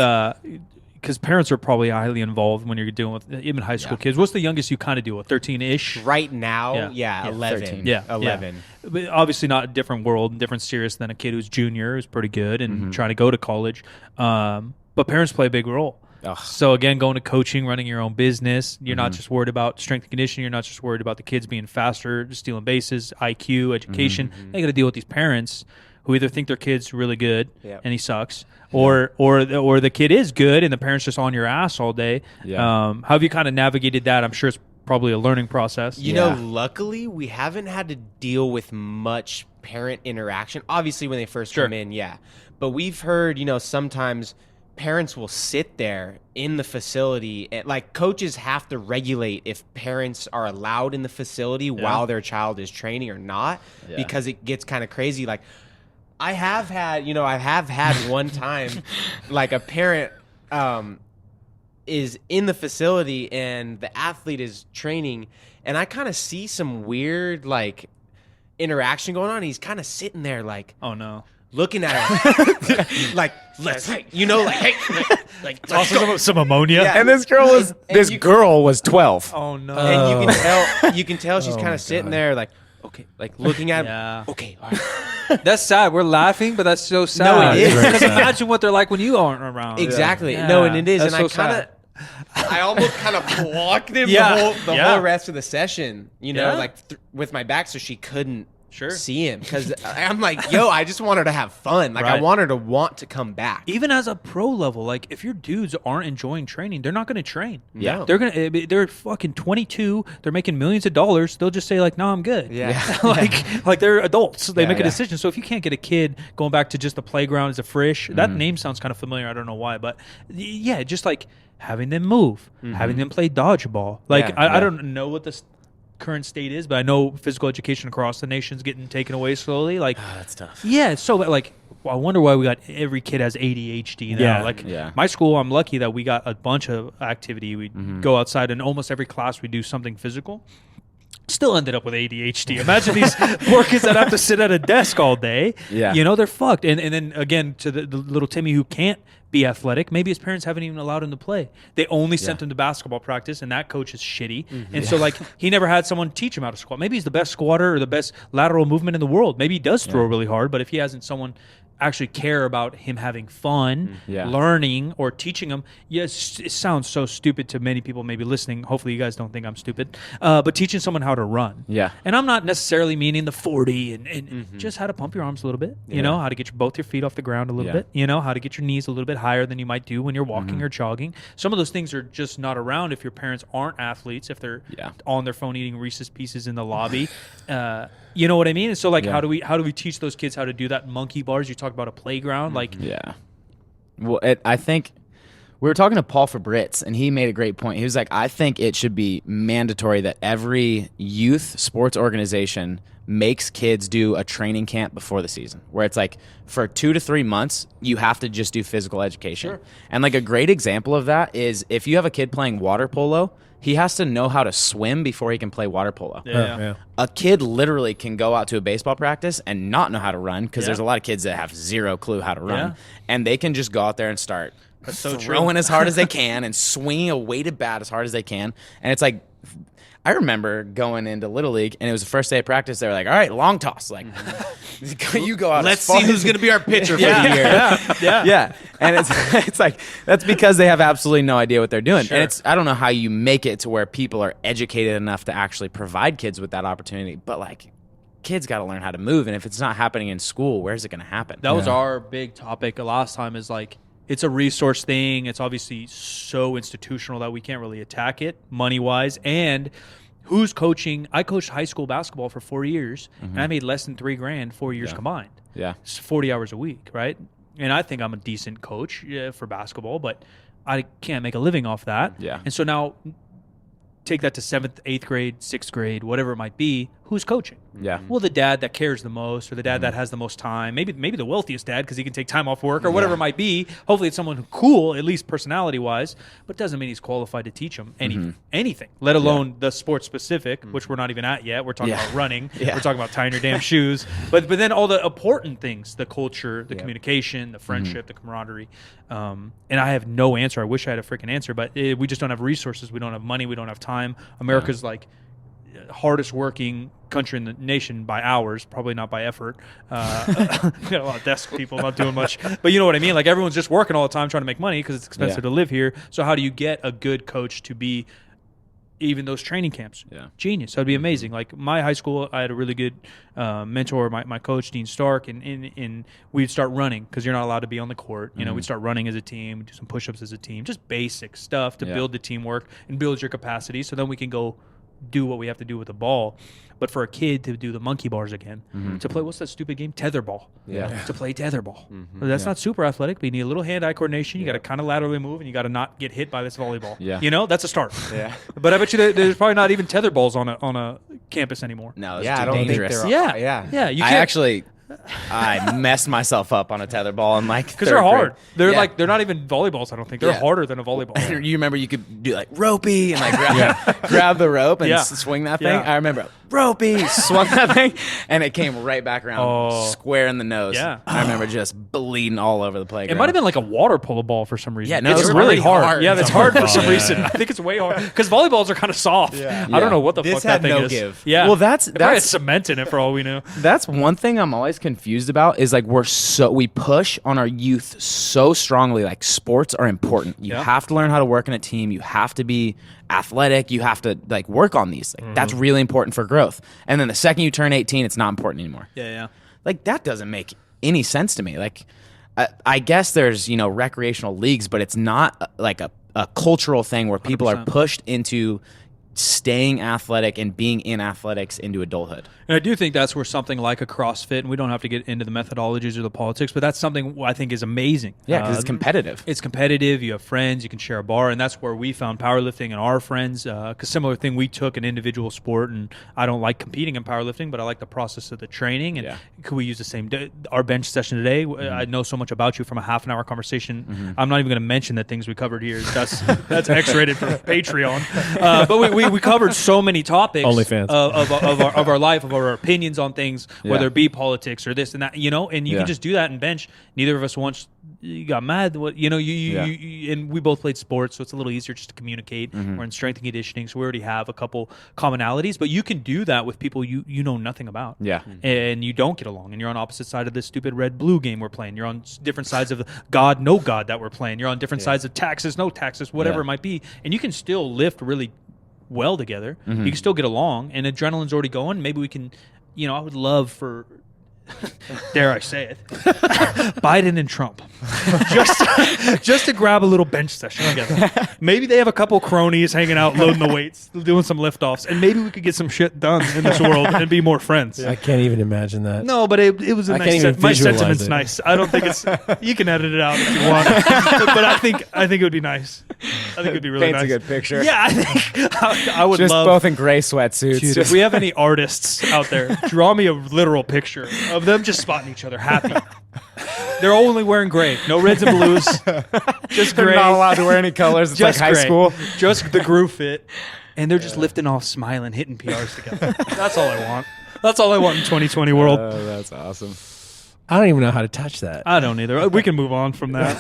Because parents are probably highly involved when you're dealing with even high school kids. What's the youngest you kind of deal with? 13-ish? Right now, 11. 13. Yeah, 11. Yeah. But obviously not a different world, different serious than a kid who's junior, who's pretty good and trying to go to college. But parents play a big role. Ugh. So again, going to coaching, running your own business, you're not just worried about strength and conditioning. You're not just worried about the kids being faster, stealing bases, IQ, education. They got to deal with these parents who either think their kid's really good and he sucks, or the kid is good and the parents just on your ass all day. How have you kind of navigated that? I'm sure it's probably a learning process. Luckily we haven't had to deal with much parent interaction. Obviously when they first come in, but we've heard, sometimes parents will sit there in the facility and like coaches have to regulate if parents are allowed in the facility while their child is training or not, because it gets kind of crazy. Like I have had one time, like a parent, is in the facility and the athlete is training, and I kind of see some weird like interaction going on. He's kind of sitting there like, Oh no. looking at her, like hey, like Toss some ammonia. Yeah. And this girl was 12. Oh no. and you can tell she's Oh, kind my of sitting God. there like, okay, like looking at him. Yeah. Okay, all right. That's sad. We're laughing, but that's so sad. No, it is. Because imagine what they're like when you aren't around. Exactly. Yeah. No, and it is, That's and so I kind of. I almost kind of blocked him Yeah. the Yeah. whole rest of the session, you know, Yeah. like with my back, so she couldn't Sure. see him. Because I'm like, yo, I just want her to have fun. Like, I Right. want her to want to come back. Even as a pro level, like if your dudes aren't enjoying training, they're not going to train. Yeah. They're fucking 22. They're making millions of dollars. They'll just say like, "No, I'm good." Yeah. like they're adults. They make a yeah. decision. So if you can't get a kid going back to just the playground as a frish, that name sounds kind of familiar. I don't know why, but yeah, just like having them move, having them play dodgeball. Like Yeah, I don't know what this current state is, but I know physical education across the nation is getting taken away slowly. Like That's tough. yeah, so like I wonder why we got every kid has ADHD now. Yeah. Like Yeah. my school, I'm lucky that we got a bunch of activity. We go outside, and almost every class we do something physical. Still ended up with ADHD. Imagine these poor kids that have to sit at a desk all day. Yeah. You know, they're fucked. And then again, to the little Timmy who can't be athletic, maybe his parents haven't even allowed him to play. They only sent him to basketball practice, and that coach is shitty. And so, like, he never had someone teach him how to squat. Maybe he's the best squatter or the best lateral movement in the world. Maybe he does throw really hard, but if he hasn't someone actually care about him having fun, Yeah. learning, or teaching him. Yes, it sounds so stupid to many people maybe listening. Hopefully you guys don't think I'm stupid. But teaching someone how to run. Yeah. And I'm not necessarily meaning the 40 and just how to pump your arms a little bit. You know, how to get both your feet off the ground a little bit. You know, how to get your knees a little bit higher than you might do when you're walking or jogging. Some of those things are just not around if your parents aren't athletes, if they're on their phone eating Reese's Pieces in the lobby. You know what I mean? And so, like, how do we teach those kids how to do that? Monkey bars. You talk about a playground, like Yeah. Well, I think we were talking to Paul Fabritz, and he made a great point. He was like, I think it should be mandatory that every youth sports organization makes kids do a training camp before the season, where it's like for 2 to 3 months, you have to just do physical education. Sure. And like a great example of that is if you have a kid playing water polo, he has to know how to swim before he can play water polo. yeah. A kid literally can go out to a baseball practice and not know how to run because there's a lot of kids that have zero clue how to run. Yeah. And they can just go out there and start so throwing as hard as they can and swinging a weighted bat as hard as they can. And it's like, I remember going into Little League, and it was the first day of practice. They were like, all right, long toss. Like, you go out. Let's as far see who's as- going to be our pitcher for the year. yeah. And it's like that's because they have absolutely no idea what they're doing. And it's I don't know how you make it to where people are educated enough to actually provide kids with that opportunity. But like kids got to learn how to move, and if it's not happening in school, where's it going to happen? That was our big topic last time is like, it's a resource thing. It's obviously so institutional that we can't really attack it money-wise. And who's coaching? I coached high school basketball for 4 years, and I made less than $3,000 4 years combined. Yeah. It's 40 hours a week, right? And I think I'm a decent coach for basketball, but I can't make a living off that. Yeah. And so now take that to 7th, 8th grade, 6th grade, whatever it might be. Who's coaching? Yeah. Well, the dad that cares the most, or the dad that has the most time, maybe the wealthiest dad because he can take time off work or whatever it might be. Hopefully, it's someone who cool, at least personality wise, but doesn't mean he's qualified to teach them anything, let alone the sport specific, which we're not even at yet. We're talking about running. Yeah. We're talking about tying your damn shoes, but then all the important things: the culture, the communication, the friendship, the camaraderie. And I have no answer. I wish I had a freaking answer, but we just don't have resources. We don't have money. We don't have time. America's like hardest working country in the nation by hours, probably not by effort. We got a lot of desk people not doing much, but you know what I mean? Like everyone's just working all the time trying to make money because it's expensive to live here. So how do you get a good coach to be even those training camps? Genius. That'd be amazing. Like my high school, I had a really good mentor, my coach, Dean Stark, and we'd start running because you're not allowed to be on the court. You know, we'd start running as a team, do some push-ups as a team, just basic stuff to build the teamwork and build your capacity so then we can go do what we have to do with the ball. But for a kid to do the monkey bars again, to play, what's that stupid game? Tetherball. To play tetherball. That's not super athletic, but you need a little hand-eye coordination. You got to kind of laterally move, and you got to not get hit by this volleyball. You know, that's a start. But I bet you there's probably not even tetherballs on a campus anymore. No, it's Yeah, too I don't dangerous. think they're Yeah. You I can't, actually I messed myself up on a tetherball in like Because they're hard. They're Yeah. like they're not even volleyballs. I don't think they're Yeah. harder than a volleyball. You remember you could do like ropey and like grab the rope and Yeah. swing that thing? Yeah. I remember ropey, swung that thing, and it came right back around Oh. square in the nose. Yeah. I remember just bleeding all over the playground. It might have been like a water polo ball for some reason. Yeah, no, it's it's really really hard. hard. Yeah, that's It's a hard hard for some ball, reason. yeah. I think it's way hard because volleyballs are kind of soft. I don't know what the This fuck that had thing no is. give. Yeah. Well, that's- It probably had that's- cement in it for all we knew. That's one thing I'm always confused about is like we push on our youth so strongly. Like sports are important. You Yeah. have to learn how to work in a team. You have to be athletic. You have to like work on these. Like that's really important for growth. And then the second you turn 18, it's not important anymore. Yeah. Like that doesn't make any sense to me. Like I guess there's recreational leagues, but it's not like a cultural thing where people are 100%. pushed into staying athletic and being in athletics into adulthood. And I do think that's where something like a CrossFit, and we don't have to get into the methodologies or the politics, but that's something I think is amazing. Yeah, because it's competitive. It's competitive. You have friends. You can share a bar, and that's where we found powerlifting and our friends. Because similar thing, we took an individual sport, and I don't like competing in powerlifting, but I like the process of the training. And could we use the same our bench session today? I know so much about you from a half an hour conversation. I'm not even going to mention the things we covered here. That's X-rated for Patreon. But we covered so many topics OnlyFans. of our life, of our opinions on things, Yeah. whether it be politics or this and that, and you Yeah. can just do that in bench. Neither of us once got mad. You and we both played sports, so it's a little easier just to communicate. We're in strength and conditioning, so we already have a couple commonalities. But you can do that with people you know nothing about. Yeah. And you don't get along, and you're on opposite side of this stupid red-blue game we're playing. You're on different sides of the God, no God that we're playing. You're on different sides of taxes, no taxes, whatever Yeah. it might be, and you can still lift really well together. You can still get along, and adrenaline's already going. Maybe we can, I would love for, dare I say it, Biden and Trump, just to grab a little bench session together. Maybe they have a couple cronies hanging out, loading the weights, doing some liftoffs, and maybe we could get some shit done in this world and be more friends. I can't even imagine that. No, but it was a I nice. can't even My visualize sentiment's it. nice. I don't think it's. You can edit it out if you want, but I think it would be nice. I think it would be really Paints nice. a good picture. Yeah, I think I would Just love. both in gray sweatsuits. Dude, if we have any artists out there, draw me a literal picture of them just spotting each other happy. They're only wearing gray, no reds and blues, just They're gray. not allowed to wear any colors. It's like Just high gray. school. Just the groove fit, and they're just lifting off, smiling, hitting PRs together. That's all I want. That's all I want in 2020 world. Oh, that's awesome. I don't even know how to touch that. I don't either. We can move on from that.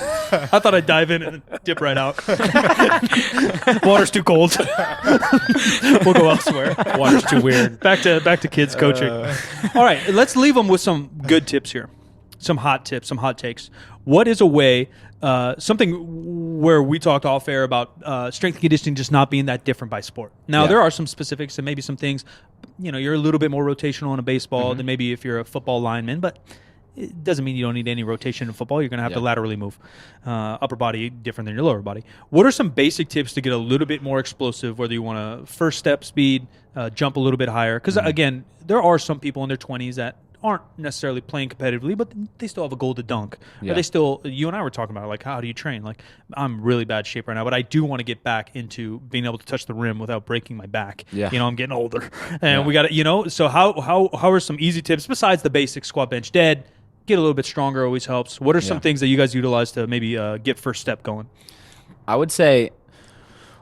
I thought I'd dive in and dip right out. Water's too cold. We'll go elsewhere. Water's too weird. Back to kids coaching. All right, let's leave them with some good tips here. Some hot tips, some hot takes. What is a way, something where we talked off air about strength and conditioning just not being that different by sport? Now, there are some specifics and maybe some things, you're a little bit more rotational in a baseball than maybe if you're a football lineman, but it doesn't mean you don't need any rotation in football. You're going to have to laterally move. Upper body different than your lower body. What are some basic tips to get a little bit more explosive, whether you want to first step speed, jump a little bit higher? Because, again, there are some people in their 20s that aren't necessarily playing competitively, but they still have a goal to dunk. Yeah. Or they still, you and I were talking about, like, how do you train? Like, I'm really bad shape right now, but I do want to get back into being able to touch the rim without breaking my back. Yeah. I'm getting older. And we got to, so how are some easy tips besides the basic squat, bench, dead? Get a little bit stronger always helps. What are some things that you guys utilize to maybe get first step going? I would say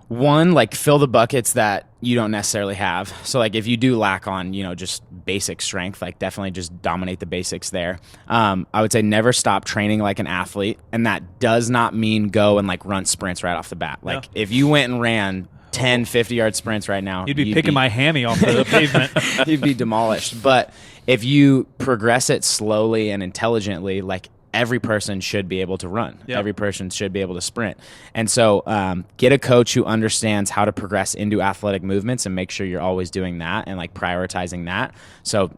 one, like fill the buckets that you don't necessarily have. So like if you do lack on, just basic strength, like definitely just dominate the basics there. I would say never stop training like an athlete. And that does not mean go and like run sprints right off the bat. Like if you went and ran 10, 50-yard sprints right now, You'd be picking my hammy off the pavement. You'd be demolished. But if you progress it slowly and intelligently, like every person should be able to run. Yep. Every person should be able to sprint. And so get a coach who understands how to progress into athletic movements and make sure you're always doing that and like prioritizing that. So,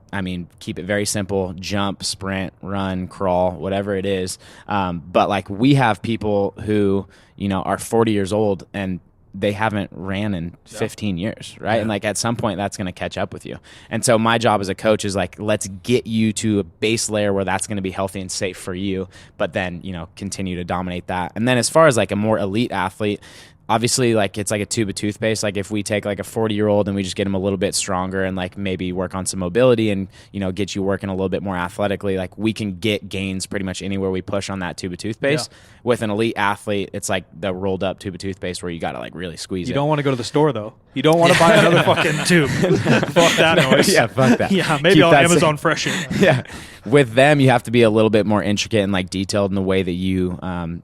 keep it very simple, jump, sprint, run, crawl, whatever it is. But like we have people who, are 40 years old and they haven't ran in 15 years, right? Yeah. And like at some point that's going to catch up with you. And so my job as a coach is like, let's get you to a base layer where that's going to be healthy and safe for you, but then, continue to dominate that. And then as far as like a more elite athlete, obviously, like it's like a tube of toothpaste. Like if we take like a 40-year-old and we just get him a little bit stronger and like maybe work on some mobility and, you know, get you working a little bit more athletically, like we can get gains pretty much anywhere we push on that tube of toothpaste. With an elite athlete, it's like the rolled up tube of toothpaste where you got to like really squeeze it. You don't want to go to the store though. You don't want to buy another fucking tube. Fuck that noise. Yeah, fuck that. Yeah, maybe Keep on that Amazon Fresh it. Yeah. With them, you have to be a little bit more intricate and like detailed in the way that you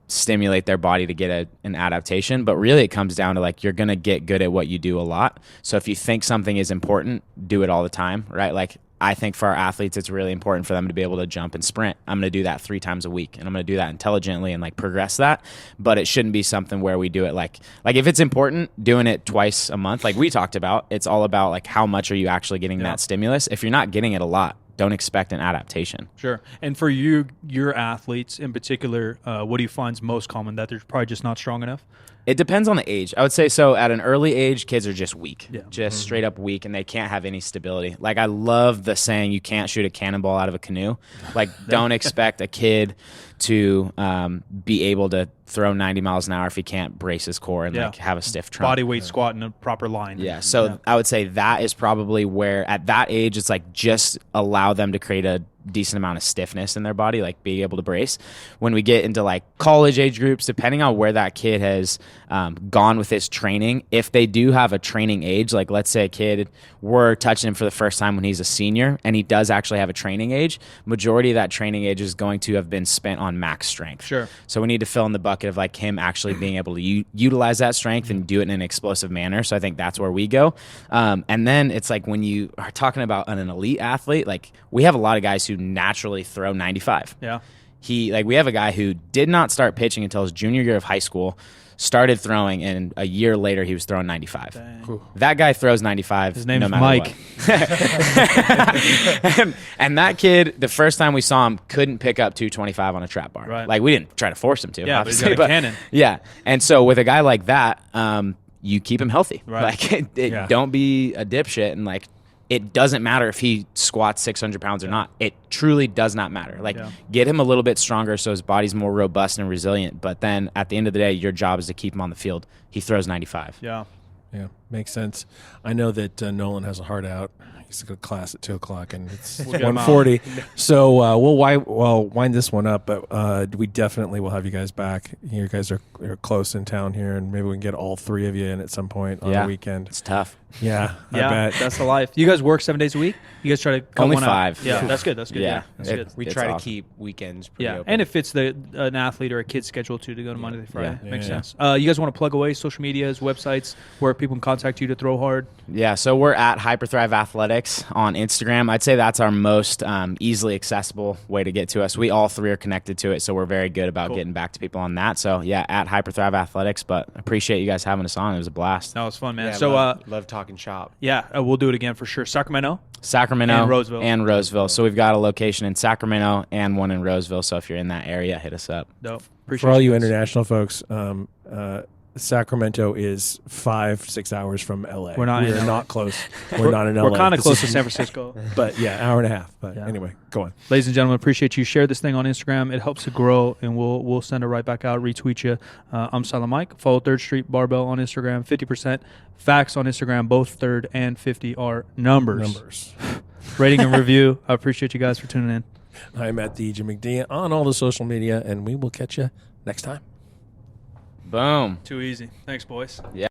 stimulate their body to get an adaptation. But really it comes down to like you're going to get good at what you do a lot. So if you think something is important, do it all the time, right? Like I think for our athletes, it's really important for them to be able to jump and sprint. I'm going to do that 3 times a week, and I'm going to do that intelligently and like progress that. But it shouldn't be something where we do it like if it's important, doing it twice a month, like we talked about. It's all about like how much are you actually getting that stimulus. If you're not getting it a lot, don't expect an adaptation. Sure. And for your athletes in particular, what do you find is most common, that they're probably just not strong enough? It depends on the age. I would say so at an early age, kids are just weak, Yeah. just straight up weak, and they can't have any stability. Like I love the saying, you can't shoot a cannonball out of a canoe. Like don't expect a kid to be able to throw 90 miles an hour if he can't brace his core and like have a stiff trunk. Body weight squat in a proper line. Yeah, so I would say that is probably where at that age it's like just allow them to create a decent amount of stiffness in their body, like being able to brace. When we get into like college age groups, depending on where that kid has gone with his training, if they do have a training age, like let's say a kid, we're touching him for the first time when he's a senior and he does actually have a training age, majority of that training age is going to have been spent on max strength. Sure. So we need to fill in the bucket of like him actually being able to utilize that strength and do it in an explosive manner. So I think that's where we go. And then it's like when you are talking about an elite athlete, like we have a lot of guys who naturally throw 95. Yeah. We have a guy who did not start pitching until his junior year of high school, started throwing, and a year later he was throwing 95. Dang. That guy throws 95. His name no is matter Mike. what. and that kid, the first time we saw him, couldn't pick up 225 on a trap bar. Right. Like we didn't try to force him to. Yeah, obviously, but he's got a cannon. Yeah, and so with a guy like that, you keep him healthy. Right. Like don't be a dipshit and like. It doesn't matter if he squats 600 pounds or not. It truly does not matter. Like, get him a little bit stronger so his body's more robust and resilient. But then at the end of the day, your job is to keep him on the field. He throws 95. Yeah. Yeah, makes sense. I know that Nolan has a heart out. He's to go to class at 2:00, and it's 1:40. So we'll wind this one up, but we definitely will have you guys back. You guys are close in town here, and maybe we can get all 3 of you in at some point on the weekend. It's tough. Yeah, I Yeah, bet. that's the life. You guys work 7 days a week? You guys try to cut Only one 5. out? Yeah, that's good. That's good. Yeah. That's good. We It's try to awesome. keep weekends pretty Yeah, open. and it fits an athlete or a kid's schedule too to go to Monday to Friday. Yeah. Makes Yeah. sense. You guys want to plug away social medias, websites where people can contact you to throw hard? Yeah, so we're at Hyperthrive Athletics on Instagram. I'd say that's our most easily accessible way to get to us. We all 3 are connected to it, so we're very good about getting back to people on that. So, yeah, at Hyperthrive Athletics, but appreciate you guys having us on. It was a blast. That was fun, man. Yeah, So, love talking shop. we'll do it again for sure. Sacramento? Sacramento And Roseville. So we've got a location in Sacramento and one in Roseville. So if you're in that area, hit us up. Dope. Appreciate For all you guys. international folks, Sacramento is 5-6 hours from LA. We're not in We're LA. not close. We're not in LA. We're kind of This close is- to San Francisco. But yeah, hour and a half. But Yeah. anyway, go on. Ladies and gentlemen, appreciate you. Share this thing on Instagram. It helps to grow, and we'll send it right back out, retweet you. I'm Silent Mike. Follow 3rd Street Barbell on Instagram. 50% facts on Instagram. Both 3rd and 50 are numbers. Rating and review. I appreciate you guys for tuning in. I'm at the Jim McD on all the social media, and we will catch you next time. Boom. Too easy. Thanks, boys. Yeah.